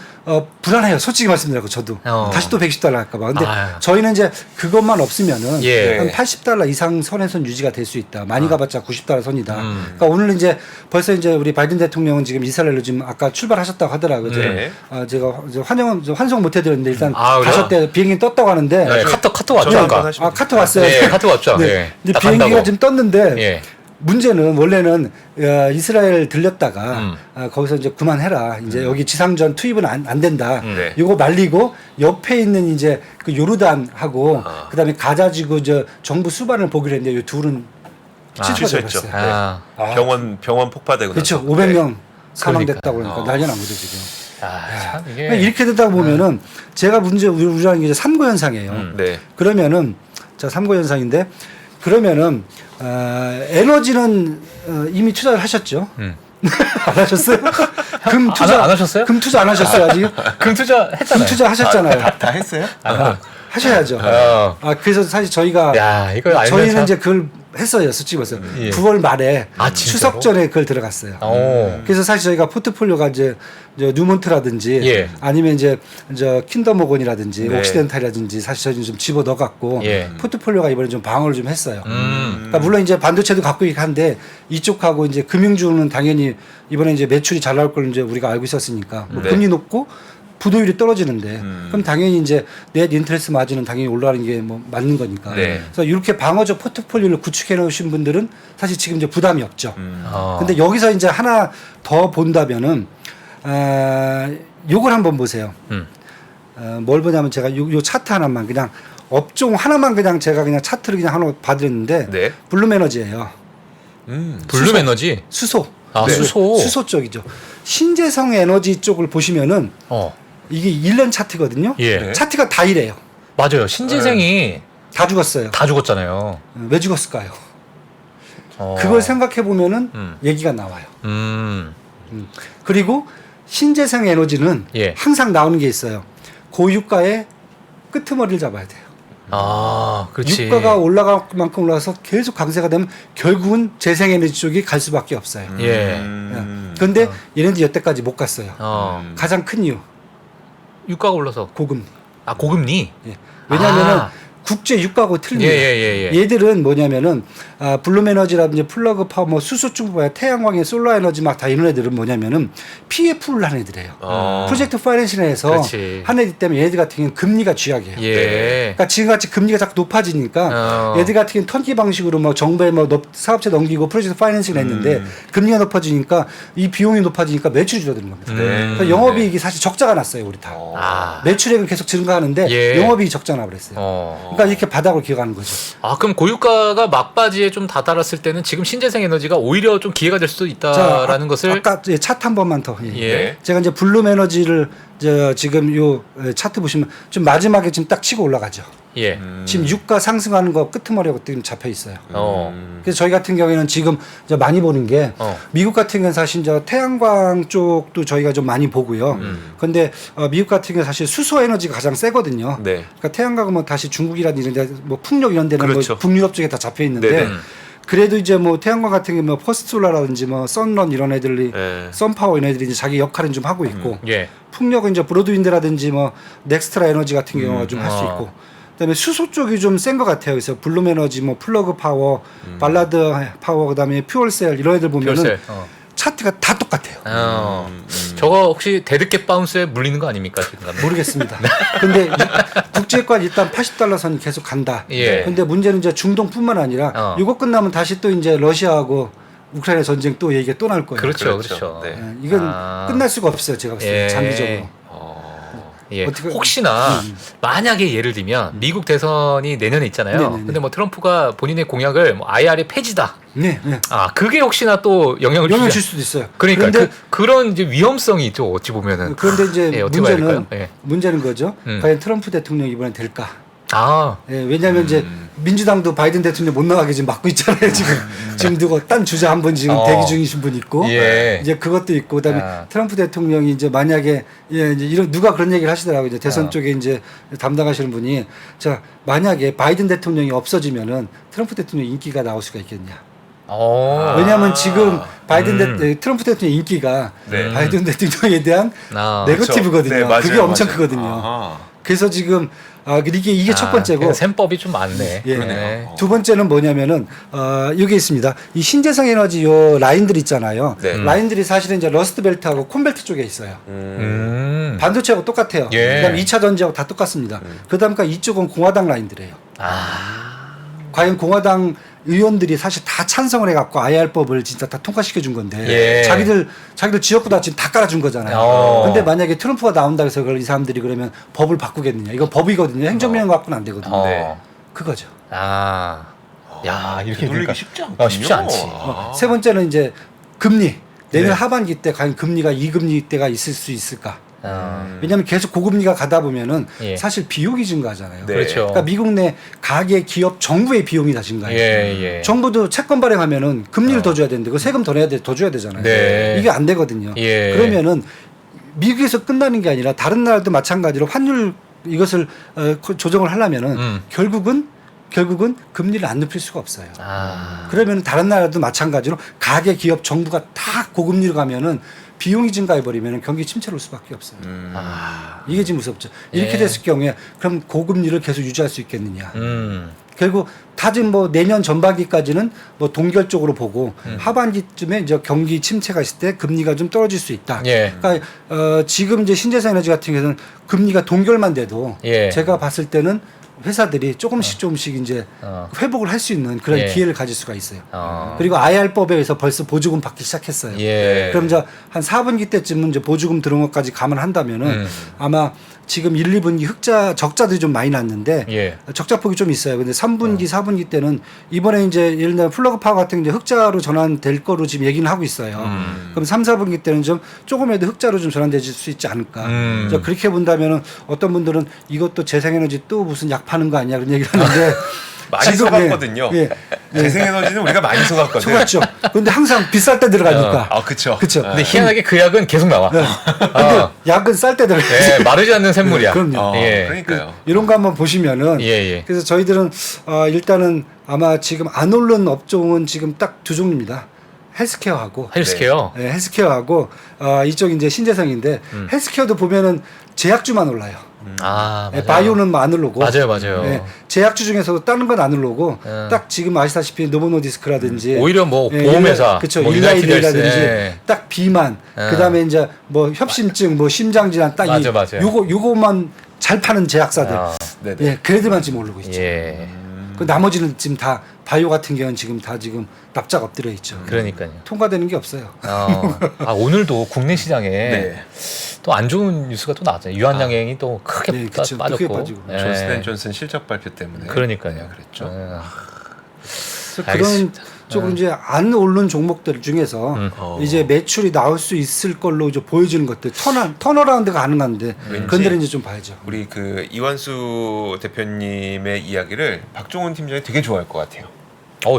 Speaker 3: 불안해요. 솔직히 말씀드리고 저도 다시 또 110달러 할까봐. 근데 저희는 이제 그것만 없으면은 한 80달러 이상 선에선 유지가 될 수 있다. 많이 가봤자 90달러 선이다. 그러니까 오늘 이제 벌써 이제 우리 바이든 대통령은 지금 이스라엘로 지금 아까 출발하셨다고 하더라고요.
Speaker 1: 네.
Speaker 3: 제가 환송 못 해드렸는데 일단
Speaker 2: 그래요?
Speaker 3: 가셨대 비행기 떴다고 하는데
Speaker 2: 카톡 왔죠.
Speaker 1: 전화
Speaker 2: 아까.
Speaker 1: 한번 하시면
Speaker 3: 카톡 왔어요.
Speaker 2: 네, 카톡 왔죠.
Speaker 3: 네.
Speaker 2: 예.
Speaker 3: 근데
Speaker 2: 딱
Speaker 3: 비행기가
Speaker 2: 간다고.
Speaker 3: 지금 떴는데
Speaker 2: 예.
Speaker 3: 문제는 원래는 이스라엘 들렸다가 거기서 이제 그만해라. 이제 여기 지상전 투입은 안 된다.
Speaker 1: 네.
Speaker 3: 이거 말리고 옆에 있는 이제 그 요르단하고 그다음에 가자지구 저 정부 수반을 보기로 했는데 이 둘은
Speaker 1: 취소했죠.
Speaker 3: 취소했어요.
Speaker 1: 네. 병원 폭파되고
Speaker 3: 그렇죠.
Speaker 1: 나서.
Speaker 3: 500명
Speaker 1: 네.
Speaker 3: 사망됐다고 그러니까 난리 난 거죠 지금.
Speaker 2: 참 이게
Speaker 3: 이렇게 되다 보면은 제가 문제 우려하는 게 이제 3고 현상이에요.
Speaker 1: 네.
Speaker 3: 그러면은 자 3고 현상인데 그러면은 에너지는 이미 투자를 하셨죠? 안 하셨어요? 금 투자
Speaker 2: 안 하셨어요?
Speaker 3: 금 투자 안 하셨어요 아직?
Speaker 2: 금 투자 했잖아요.
Speaker 3: 금 투자 하셨잖아요.
Speaker 1: 다 했어요?
Speaker 3: 하셔야죠. 그래서 사실 저희가
Speaker 2: 야, 이거 알면
Speaker 3: 저희는
Speaker 2: 참-
Speaker 3: 이제 그걸 했어요. 솔직히 말해서
Speaker 2: 예.
Speaker 3: 9월 말에
Speaker 2: 아,
Speaker 3: 추석 전에 그걸 들어갔어요.
Speaker 2: 오.
Speaker 3: 그래서 사실 저희가 포트폴리오가 이제 뉴몬트라든지
Speaker 2: 예.
Speaker 3: 아니면 이제 킨더모건이라든지
Speaker 1: 네.
Speaker 3: 옥시덴탈이라든지 사실 저희는 좀 집어 넣어갖고
Speaker 2: 예.
Speaker 3: 포트폴리오가 이번에 좀 방어를 좀 했어요.
Speaker 2: 음.
Speaker 3: 그러니까 물론 이제 반도체도 갖고 있긴 한데 이쪽하고 이제 금융주는 당연히 이번에 이제 매출이 잘 나올 걸 이제 우리가 알고 있었으니까 뭐
Speaker 1: 네.
Speaker 3: 금리 높고 부도율이 떨어지는데 그럼 당연히 이제 넷 인트레스트 마진은 당연히 올라가는 게 뭐 맞는 거니까.
Speaker 1: 네.
Speaker 3: 그래서 이렇게 방어적 포트폴리오를 구축해 놓으신 분들은 사실 지금 이제 부담이 없죠.
Speaker 2: 어.
Speaker 3: 근데 여기서 이제 하나 더 본다면은 요걸 한번 보세요. 뭘 보냐면 제가 요 차트 하나만 그냥 업종 하나만 그냥 제가 그냥 차트를 그냥 하나 봐드렸는데
Speaker 1: 네.
Speaker 3: 블룸에너지예요.
Speaker 2: 블룸 에너지.
Speaker 3: 수소.
Speaker 2: 아,
Speaker 3: 네.
Speaker 2: 수소.
Speaker 3: 수소 쪽이죠. 신재생 에너지 쪽을 보시면은 이게 1년 차트거든요.
Speaker 2: 예.
Speaker 1: 네.
Speaker 3: 차트가 다 이래요.
Speaker 2: 맞아요. 신재생이
Speaker 3: 다 죽었어요.
Speaker 2: 다 죽었잖아요.
Speaker 3: 왜 죽었을까요?
Speaker 2: 어.
Speaker 3: 그걸 생각해 보면은
Speaker 2: 음.
Speaker 3: 얘기가 나와요.
Speaker 2: 음.
Speaker 3: 그리고 신재생 에너지는
Speaker 2: 예.
Speaker 3: 항상 나오는 게 있어요. 고유가의 끄트머리를 잡아야 돼요.
Speaker 2: 아, 그렇지.
Speaker 3: 유가가 올라갈 만큼 올라가서 계속 강세가 되면 결국은 재생에너지 쪽이 갈 수밖에 없어요.
Speaker 2: 예.
Speaker 3: 그런데 얘네들 여태까지 못 갔어요. 가장 큰 이유
Speaker 2: 유가가 올라서.
Speaker 3: 고금리.
Speaker 2: 아, 고금리.
Speaker 3: 예. 왜냐하면은
Speaker 2: 아.
Speaker 3: 국제 유가하고 틀립니다.
Speaker 2: 예.
Speaker 3: 얘들은 뭐냐면은 블룸에너지라든지 플러그 파워, 뭐 수소 중부야, 태양광의 솔라 에너지 막 다 이런 애들은 뭐냐면은 PF를 하는 애들이에요. 프로젝트 파이낸싱에서
Speaker 2: 그렇지.
Speaker 3: 하는 애들 때문에 얘들 같은 경우는 금리가 쥐약이에요.
Speaker 2: 예.
Speaker 3: 그러니까 지금같이 금리가 자꾸 높아지니까 얘들 같은 경우는 턴키 방식으로 뭐 정부에 뭐 사업체 넘기고 프로젝트 파이낸싱을 했는데 금리가 높아지니까 이 비용이 높아지니까 매출이 줄어드는 겁니다. 그러니까 영업이익이 사실 적자가 났어요, 우리 다.
Speaker 2: 아.
Speaker 3: 매출액은 계속 증가하는데
Speaker 2: 예.
Speaker 3: 영업이익이 적자 나버렸어요. 그러니까 이렇게 바닥을 기어가는 거죠.
Speaker 2: 아, 그럼 고유가가 막바지에 좀 다다랐을 때는 지금 신재생 에너지가 오히려 좀 기회가 될 수도 있다라는 것을
Speaker 3: 아까 차트 한 번만 더. 예.
Speaker 2: 예.
Speaker 3: 제가 이제 블룸 에너지를 지금 요 차트 보시면 좀 마지막에 지금 딱 치고 올라가죠.
Speaker 2: 예.
Speaker 3: 지금 유가 상승하는 거 끄트머리하고 지금 잡혀 있어요. 그래서 저희 같은 경우에는 지금 이제 많이 보는 게 미국 같은 경우는 사실 이제 태양광 쪽도 저희가 좀 많이 보고요. 근데 미국 같은 경우는 사실 수소 에너지가 가장 세거든요.
Speaker 1: 네.
Speaker 3: 그러니까 태양광은 뭐 다시 중국이라든지 이런 데 뭐 풍력 이런 데는
Speaker 1: 그렇죠.
Speaker 3: 뭐 북유럽 쪽에 다 잡혀 있는데
Speaker 1: 네네.
Speaker 3: 그래도 이제 뭐 태양광 같은 경우 뭐 퍼스트솔라라든지 뭐 썬런 이런 애들이
Speaker 1: 네.
Speaker 3: 썬파워 이런 애들이 이제 자기 역할은 좀 하고 있고
Speaker 2: 예.
Speaker 3: 풍력은 이제 브로드윈드라든지 뭐 넥스트라 에너지 같은 경우가 좀 할 수 있고 그다음에 수소 쪽이 좀 센 것 같아요. 그래서 블룸 에너지 뭐 플러그 파워, 발라드 파워 그다음에 퓨얼셀 이런 애들 보면은
Speaker 2: 퓨얼셀.
Speaker 3: 차트가 다 똑같아요.
Speaker 2: 저거 혹시 데드캣 바운스에 물리는 거 아닙니까 지금 가면?
Speaker 3: 모르겠습니다. 근데 국제가 일단 $80 선이 계속 간다.
Speaker 2: 예.
Speaker 3: 근데 문제는 이제 중동뿐만 아니라 이거 끝나면 다시 또 이제 러시아하고 우크라이나 전쟁 또 얘기가 또 나올 거예요.
Speaker 2: 그렇죠.
Speaker 1: 네.
Speaker 3: 예, 이건 끝날 수가 없어요. 제가 봤을 때
Speaker 2: 예.
Speaker 3: 장기적으로.
Speaker 2: 예.
Speaker 3: 어떻게-
Speaker 2: 혹시나 만약에 예를 들면 미국 대선이 내년에 있잖아요.
Speaker 3: 네네네.
Speaker 2: 근데 뭐 트럼프가 본인의 공약을 뭐 IRA 폐지다.
Speaker 3: 네, 네.
Speaker 2: 아, 그게 혹시나 또 영향을
Speaker 3: 영향
Speaker 2: 주지
Speaker 3: 줄 수도 있어요.
Speaker 2: 그러니까
Speaker 3: 그런데
Speaker 2: 그런 이제 위험성이 있죠. 어찌 보면은.
Speaker 3: 그런데 이제
Speaker 2: 예, 어떻게 봐야 될까요?
Speaker 3: 문제는 거죠. 과연 트럼프 대통령이 이번에 될까?
Speaker 2: 아,
Speaker 3: 예, 왜냐하면 이제 민주당도 바이든 대통령 못 나가게 지금 막고 있잖아요. 지금 누구 딴 주자 한 분 지금 대기 중이신 분 있고
Speaker 2: 예.
Speaker 3: 이제 그것도 있고 그다음에 트럼프 대통령이 이제 만약에 이제 이런 누가 그런 얘기를 하시더라고요. 이제 대선 쪽에 이제 담당하시는 분이 자 만약에 바이든 대통령이 없어지면은 트럼프 대통령 인기가 나올 수가 있겠냐? 왜냐하면 지금 트럼프 대통령 인기가
Speaker 1: 네.
Speaker 3: 바이든 대통령에 대한
Speaker 2: 아,
Speaker 3: 네거티브거든요.
Speaker 1: 네, 맞아요,
Speaker 3: 그게 엄청
Speaker 1: 맞아요.
Speaker 3: 크거든요.
Speaker 1: 아하.
Speaker 3: 그래서 지금 이게 첫 번째고
Speaker 2: 그냥 셈법이 좀 많네.
Speaker 3: 예.
Speaker 2: 그러네.
Speaker 3: 두 번째는 뭐냐면은 여기 있습니다. 이 신재생 에너지 요 라인들 있잖아요.
Speaker 1: 네.
Speaker 3: 라인들이 사실은 이제 러스트 벨트하고 콘벨트 쪽에 있어요. 반도체하고 똑같아요.
Speaker 2: 예.
Speaker 3: 그다음에 2차 전지하고 다 똑같습니다. 그다음에 이쪽은 공화당 라인들이에요. 과연 공화당 의원들이 사실 다 찬성을 해갖고 IR법을 진짜 다 통과시켜 준 건데
Speaker 2: 예.
Speaker 3: 자기들 지역구 다 지금 다 깔아준 거잖아요. 근데 만약에 트럼프가 나온다 해서 그걸 이 사람들이 그러면 법을 바꾸겠느냐? 이거 법이거든요. 행정명령 갖고는 안 되거든요.
Speaker 1: 네.
Speaker 3: 그거죠.
Speaker 2: 야, 이렇게
Speaker 1: 되돌리기
Speaker 2: 되니까
Speaker 1: 쉽지 않군요.
Speaker 2: 쉽지 않지.
Speaker 3: 세 번째는 이제 금리. 내년
Speaker 1: 네.
Speaker 3: 하반기 때 과연 금리가 2금리 때가 있을 수 있을까? 왜냐하면 계속 고금리가 가다 보면은
Speaker 2: 예.
Speaker 3: 사실 비용이 증가하잖아요.
Speaker 1: 네.
Speaker 2: 그렇죠.
Speaker 3: 그러니까 미국 내 가계, 기업, 정부의 비용이 다 증가해요.
Speaker 2: 예.
Speaker 3: 정부도 채권 발행하면은 금리를 더 줘야 되는데 그 세금 더 줘야 되잖아요.
Speaker 2: 네.
Speaker 3: 이게 안 되거든요.
Speaker 2: 예.
Speaker 3: 그러면은 미국에서 끝나는 게 아니라 다른 나라도 마찬가지로 환율 이것을 조정을 하려면은 결국은 금리를 안 높일 수가 없어요. 그러면 다른 나라도 마찬가지로 가계, 기업, 정부가 다 고금리로 가면은 비용이 증가해 버리면 경기 침체로 올 수밖에 없어요. 이게 지금 무섭죠. 이렇게
Speaker 2: 예.
Speaker 3: 됐을 경우에 그럼 고금리를 계속 유지할 수 있겠느냐. 결국 다진 뭐 내년 전반기까지는 뭐 동결적으로 보고 하반기쯤에 이제 경기 침체가 있을 때 금리가 좀 떨어질 수 있다.
Speaker 2: 예.
Speaker 3: 그러니까 지금 이제 신재생 에너지 같은 경우는 금리가 동결만 돼도
Speaker 2: 예.
Speaker 3: 제가 봤을 때는 회사들이 조금씩 이제 회복을 할 수 있는 그런
Speaker 2: 예.
Speaker 3: 기회를 가질 수가 있어요. 그리고 IR법에 의해서 벌써 보조금 받기 시작했어요.
Speaker 2: 예.
Speaker 3: 그럼 이제 한 4분기 때쯤은 이제 보조금 들어온 것까지 감안한다면은 아마 지금 1, 2분기 적자들이 좀 많이 났는데
Speaker 2: 예.
Speaker 3: 적자폭이 좀 있어요. 근데 3분기, 4분기 때는 이번에 이제 예를 들어 플러그 파워 같은 게 흑자로 전환될 거로 지금 얘기는 하고 있어요. 그럼 3, 4분기 때는 좀 조금이라도 흑자로 좀 전환될 수 있지 않을까. 그렇게 본다면은 어떤 분들은 이것도 재생에너지 또 무슨 약 파는 거 아니야 그런 얘기를 하는데
Speaker 1: 많이 속았거든요. 재생에너지는 우리가 많이 속았거든.
Speaker 3: 속았죠. 근데 항상 비쌀 때 들어가니까.
Speaker 1: 그렇죠.
Speaker 3: 그렇죠.
Speaker 2: 근데 희한하게 그 약은 계속 나와.
Speaker 3: 근데 약은 쌀 때 들어가요.
Speaker 2: 예, 마르지 않는 샘물이야.
Speaker 3: 그럼요.
Speaker 2: 예.
Speaker 1: 그러니까요.
Speaker 3: 이런 거 한번 보시면은
Speaker 2: 예.
Speaker 3: 그래서 저희들은 일단은 아마 지금 안 오른 업종은 지금 딱 두 종류입니다. 헬스케어하고
Speaker 2: 헬스케어.
Speaker 3: 네, 헬스케어하고 이쪽 이제 신재생인데 헬스케어도 보면은 제약주만 올라요.
Speaker 2: 맞아요.
Speaker 3: 바이오는 안 오르고
Speaker 2: 맞아요.
Speaker 3: 네, 제약주 중에서도 다른 건 안 오르고 딱 지금 아시다시피 노보노디스크라든지
Speaker 2: 오히려 뭐 보험회사,
Speaker 3: 그렇죠.
Speaker 2: 뭐
Speaker 3: 일라이드라든지
Speaker 2: 유나이티드
Speaker 3: 딱 비만 그다음에 이제 뭐 협심증 뭐 심장질환 딱
Speaker 2: 맞아요.
Speaker 3: 요거만 잘 파는 제약사들
Speaker 1: 네네.
Speaker 3: 예, 그래들만 지금 오르고 있죠.
Speaker 2: 예.
Speaker 3: 그 나머지는 지금 다 바이오 같은 경우는 지금 납작 엎드려 있죠.
Speaker 2: 그러니까요.
Speaker 3: 통과되는 게 없어요.
Speaker 2: 오늘도 국내 시장에
Speaker 1: 네.
Speaker 2: 또 안 좋은 뉴스가 또 나왔잖아요. 유한양행이 또 크게
Speaker 3: 네, 그쵸. 또 크게
Speaker 2: 빠졌고.
Speaker 3: 빠지고.
Speaker 2: 예.
Speaker 1: 존슨앤존슨 실적 발표 때문에.
Speaker 2: 그러니까요.
Speaker 1: 그랬죠.
Speaker 3: 그래서
Speaker 2: 알겠습니다.
Speaker 3: 그런 조금 이제 안 오른 종목들 중에서 이제 매출이 나올 수 있을 걸로 이제 보여지는 것들 턴어라운드가 가능한데 그런 데는 이제 좀 봐야죠.
Speaker 1: 우리 그 이완수 대표님의 이야기를 박종훈 팀장이 되게 좋아할 것 같아요.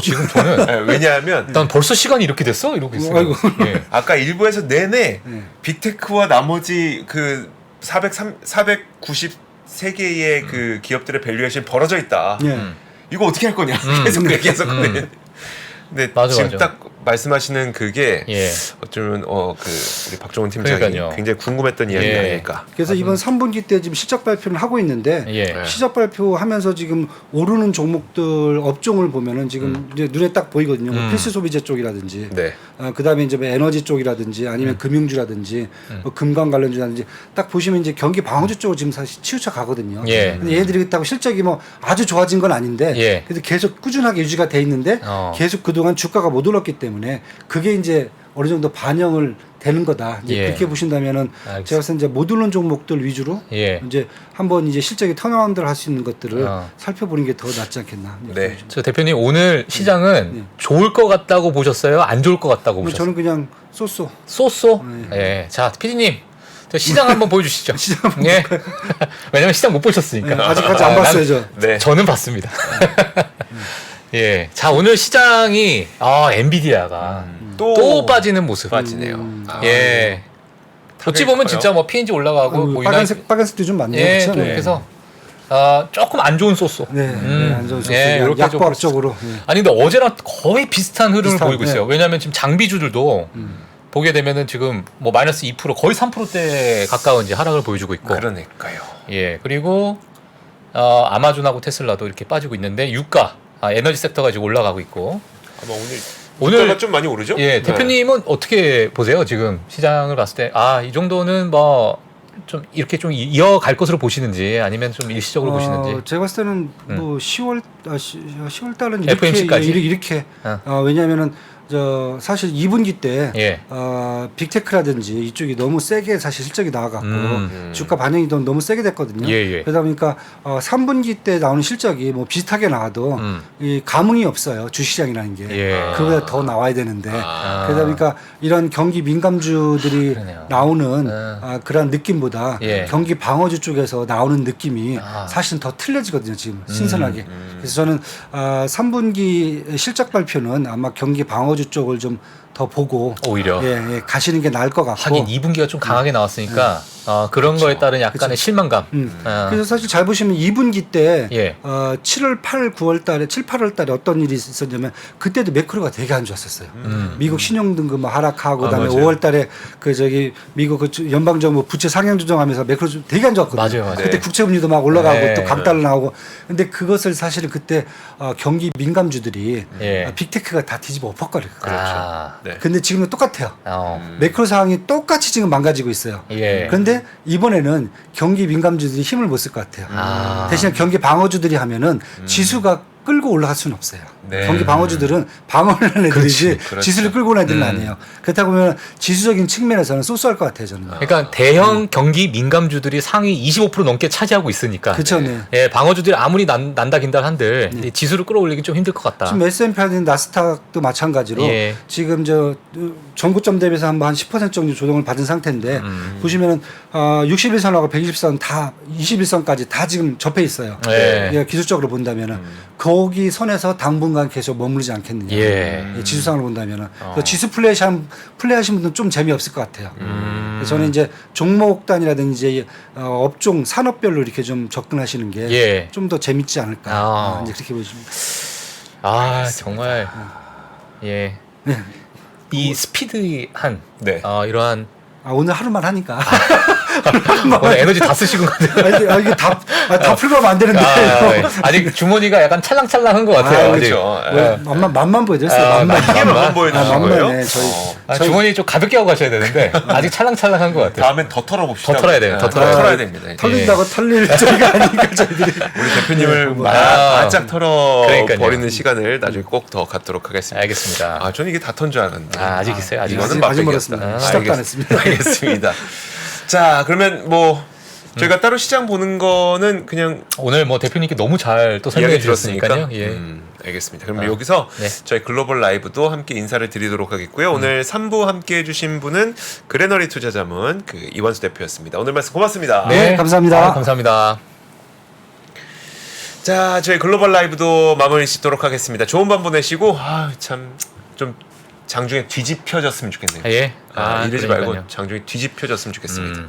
Speaker 2: 지금 저는
Speaker 1: 네, 왜냐하면
Speaker 2: 난 벌써 시간이 이렇게 됐어? 이러고 있어요.
Speaker 3: 아이고.
Speaker 2: 예.
Speaker 1: 아까 일부에서 내내
Speaker 3: 네.
Speaker 1: 빅테크와 나머지 그 493개의 그 기업들의 밸류에이션이 벌어져 있다.
Speaker 3: 예.
Speaker 1: 이거 어떻게 할 거냐 계속 얘기했었거든요. 근데
Speaker 2: 맞아.
Speaker 1: 지금 딱 말씀하시는 그게
Speaker 2: 예.
Speaker 1: 어쩌면 그 우리 박종훈 팀장이
Speaker 2: 그러니까요.
Speaker 1: 굉장히 궁금했던 이야기가 아닐까.
Speaker 3: 그래서 이번 3분기 때 지금 실적 발표를 하고 있는데
Speaker 2: 예.
Speaker 3: 실적 발표하면서 지금 오르는 종목들 업종을 보면은 지금 이제 눈에 딱 보이거든요. 뭐 필수 소비재 쪽이라든지,
Speaker 1: 네.
Speaker 3: 그다음에 이제 뭐 에너지 쪽이라든지 아니면 금융주라든지 뭐 금관 관련주라든지 딱 보시면 이제 경기 방어주 쪽으로 지금 사실 치우쳐 가거든요.
Speaker 2: 예.
Speaker 3: 근데 얘들이 그렇다고 실적이 뭐 아주 좋아진 건 아닌데,
Speaker 2: 예.
Speaker 3: 그래도 계속 꾸준하게 유지가 돼 있는데 계속 그동안 주가가 못 올랐기 때문에 그게 이제 어느 정도 반영을 되는 거다. 이제
Speaker 2: 예.
Speaker 3: 그렇게 보시다면은
Speaker 2: 알겠습니다.
Speaker 3: 제가 봤을 때 이제 못 오른 종목들 위주로
Speaker 2: 예.
Speaker 3: 이제 한번 이제 실적이 턴어라운드를 할 수 있는 것들을
Speaker 2: 어.
Speaker 3: 살펴보는 게 더 낫지 않겠나.
Speaker 1: 네.
Speaker 2: 저 대표님 오늘 시장은
Speaker 3: 네.
Speaker 2: 좋을 것 같다고 보셨어요? 안 좋을 것 같다고 보셨어요?
Speaker 3: 저는 그냥 쏘쏘.
Speaker 2: 쏘쏘? 예. 자, PD님. 저 시장 한번 보여주시죠.
Speaker 3: 시장 한번
Speaker 2: 예. 왜냐면 시장 못 보셨으니까.
Speaker 3: 네, 아직까지 안 봤어요, 저.
Speaker 1: 네.
Speaker 2: 저는 봤습니다. 예. 자, 오늘 시장이 엔비디아가 또 빠지는 모습.
Speaker 1: 빠지네요.
Speaker 2: 예. 어찌 보면 진짜 뭐 P&G 올라가고 뭐
Speaker 3: 빨간색도 좀 많네요.
Speaker 2: 예,
Speaker 3: 그렇죠?
Speaker 2: 좀
Speaker 3: 네.
Speaker 2: 그래서 조금 안 좋은 소스.
Speaker 3: 네, 안 좋은 소스.
Speaker 2: 예, 이렇게 좀
Speaker 3: 약과학적으로. 예.
Speaker 2: 아니 근데 어제랑 거의 비슷한 흐름을
Speaker 3: 비슷한,
Speaker 2: 보이고 있어요.
Speaker 3: 네.
Speaker 2: 왜냐하면 지금 장비주들도 보게 되면은 지금 뭐 마이너스 2% 거의 3%대 가까운 이제 하락을 보여주고 있고.
Speaker 1: 그러니까요.
Speaker 2: 예, 그리고 아마존하고 테슬라도 이렇게 빠지고 있는데 유가 에너지 섹터가 지금 올라가고 있고.
Speaker 1: 아마 오늘 주가가 좀 많이 오르죠?
Speaker 2: 예, 대표님은 어떻게 보세요? 지금 시장을 봤을 때 이 정도는 뭐 좀 이렇게 좀 이어갈 것으로 보시는지 아니면 좀 일시적으로 보시는지.
Speaker 3: 제가 봤을 때는 뭐 10월 달은
Speaker 2: FMC 까지?
Speaker 3: 이렇게 왜냐하면은 사실 2분기 때
Speaker 2: 예.
Speaker 3: 빅테크라든지 이쪽이 너무 세게 사실 실적이 나와갖고 주가 반영이 너무 세게 됐거든요.
Speaker 2: 예.
Speaker 3: 그러다 보니까 3분기 때 나오는 실적이 뭐 비슷하게 나와도 이 감흥이 없어요. 주시장이라는 게
Speaker 2: 예.
Speaker 3: 그거보다 더 나와야 되는데 그러다 보니까 이런 경기 민감주들이
Speaker 2: 그러네요.
Speaker 3: 나오는 그런 느낌보다
Speaker 2: 예.
Speaker 3: 경기 방어주 쪽에서 나오는 느낌이 사실은 더 틀려지거든요. 지금 신선하게. 그래서 저는 3분기 실적 발표는 아마 경기 방어주 쪽을 좀 더 보고
Speaker 2: 오히려
Speaker 3: 가시는 게 나을 것 같고
Speaker 2: 하긴 2분기가 좀 강하게 나왔으니까 그런 거에 따른 약간의 실망감.
Speaker 3: 그래서 사실 잘 보시면 2분기 때
Speaker 2: 예.
Speaker 3: 7월, 8, 9월 달에 7, 8월 달에 어떤 일이 있었냐면 그때도 매크로가 되게 안 좋았었어요. 미국 신용등급 뭐 하락하고 그다음에
Speaker 1: 맞아요.
Speaker 3: 5월 달에 미국 그 연방정부 부채 상향 조정하면서 매크로 좀 되게 안 좋았거든요.
Speaker 2: 맞아요.
Speaker 3: 그때
Speaker 1: 네.
Speaker 3: 국채금리도 막 올라가고
Speaker 2: 네.
Speaker 3: 또 강달러 나오고 근데 그것을 사실은 그때 경기 민감주들이
Speaker 2: 예.
Speaker 3: 빅테크가 다 뒤집어 엎었거든요.
Speaker 1: 네.
Speaker 3: 근데 지금은 똑같아요.
Speaker 2: 어.
Speaker 3: 매크로 상황이 똑같이 지금 망가지고 있어요.
Speaker 2: 예.
Speaker 3: 그런데 이번에는 경기 민감주들이 힘을 못 쓸 것 같아요. 대신 경기 방어주들이 하면은 지수가 끌고 올라갈 수는 없어요.
Speaker 1: 네.
Speaker 3: 경기 방어주들은 방어를 하는 애들이지
Speaker 1: 그렇죠.
Speaker 3: 지수를 끌고 오는 애들은 아니에요. 그렇다 보면 지수적인 측면에서는 쏘쏘할 것 같아요. 저는.
Speaker 2: 그러니까 대형 경기 민감주들이 상위 25% 넘게 차지하고 있으니까.
Speaker 3: 그렇죠. 네.
Speaker 2: 예, 방어주들이 아무리 난다 긴다 한들 이 지수를 끌어올리긴 좀 힘들 것 같다.
Speaker 3: 지금 S&P 하는 나스닥도 마찬가지로
Speaker 2: 예.
Speaker 3: 지금 전고점 대비해서 한 10% 정도 조정을 받은 상태인데 보시면은 61선하고 120선 다 21선까지 다 지금 접해 있어요.
Speaker 2: 예.
Speaker 3: 예, 기술적으로 본다면은 거기 선에서 당분간 계속 머무르지 않겠느냐.
Speaker 2: 예.
Speaker 3: 예, 지수상으로 본다면은 그래서 지수 플레이하신 분들은 좀 재미없을 것 같아요. 그래서 저는 이제 종목 단위라든지 업종 산업별로 이렇게 좀 접근하시는 게 좀 더
Speaker 2: 예.
Speaker 3: 재밌지 않을까. 이제 그렇게 보여집니다.
Speaker 2: 정말 예.
Speaker 3: 네.
Speaker 2: 이 스피드한
Speaker 1: 네.
Speaker 2: 이러한
Speaker 3: 오늘 하루만 하니까.
Speaker 2: 오늘 에너지 다 쓰시고 가네요.
Speaker 3: 이게 다 풀고 하면 안 되는데.
Speaker 2: 아직 주머니가 약간 찰랑찰랑한 것 같아요. 아직.
Speaker 1: 그렇죠.
Speaker 3: 맛만 보여드렸어요. 맛만.
Speaker 1: 이게 맛만 보여주신 거예요?
Speaker 3: 네,
Speaker 2: 주머니 좀 가볍게 하고 가셔야 되는데 아직 찰랑찰랑한 것 같아요.
Speaker 1: 다음엔 더 털어봅시다.
Speaker 2: 더 털어야 돼요. 더
Speaker 1: 털어야 됩니다.
Speaker 3: 털린다고 털릴 저희가 아니니까 저희들이.
Speaker 1: 우리 대표님을 바짝 털어버리는 시간을 나중에 꼭 더 갖도록 하겠습니다.
Speaker 2: 알겠습니다.
Speaker 1: 저는 이게 다 턴 줄 알았는데.
Speaker 2: 아직 있어요. 아직
Speaker 1: 이거는
Speaker 2: 있어요.
Speaker 3: 아직
Speaker 1: 맛보기였다.
Speaker 3: 멀었습니다. 시작도 안 했습니다.
Speaker 1: 알겠습니다. 자, 그러면 뭐 저희가 따로 시장 보는 거는 그냥
Speaker 2: 오늘 뭐 대표님께 너무 잘 또 설명해
Speaker 1: 이야기 들었으니까.
Speaker 2: 주셨으니까요. 예.
Speaker 1: 알겠습니다. 그럼 여기서
Speaker 2: 네.
Speaker 1: 저희 글로벌 라이브도 함께 인사를 드리도록 하겠고요. 오늘 3부 함께 해주신 분은 그레너리 투자자문 이원수 대표였습니다. 오늘 말씀 고맙습니다.
Speaker 3: 네, 감사합니다.
Speaker 2: 감사합니다.
Speaker 1: 자, 저희 글로벌 라이브도 마무리 짓도록 하겠습니다. 좋은 밤 보내시고 참 좀 장중에 뒤집혀졌으면 좋겠네요.
Speaker 2: 예.
Speaker 1: 이러지
Speaker 2: 그러니까요.
Speaker 1: 말고 장중에 뒤집혀졌으면 좋겠습니다.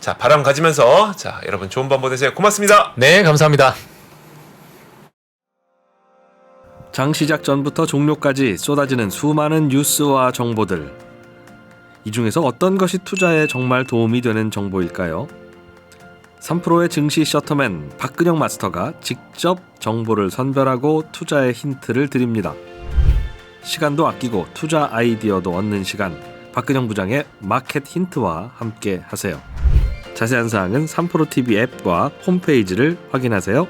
Speaker 1: 자, 바람 가지면서 여러분 좋은 밤 보내세요. 고맙습니다.
Speaker 2: 네, 감사합니다.
Speaker 4: 장 시작 전부터 종료까지 쏟아지는 수많은 뉴스와 정보들. 이 중에서 어떤 것이 투자에 정말 도움이 되는 정보일까요? 3프로의 증시 셔터맨 박근영 마스터가 직접 정보를 선별하고 투자의 힌트를 드립니다. 시간도 아끼고 투자 아이디어도 얻는 시간, 박근영 부장의 마켓 힌트와 함께 하세요. 자세한 사항은 3프로 TV 앱과 홈페이지를 확인하세요.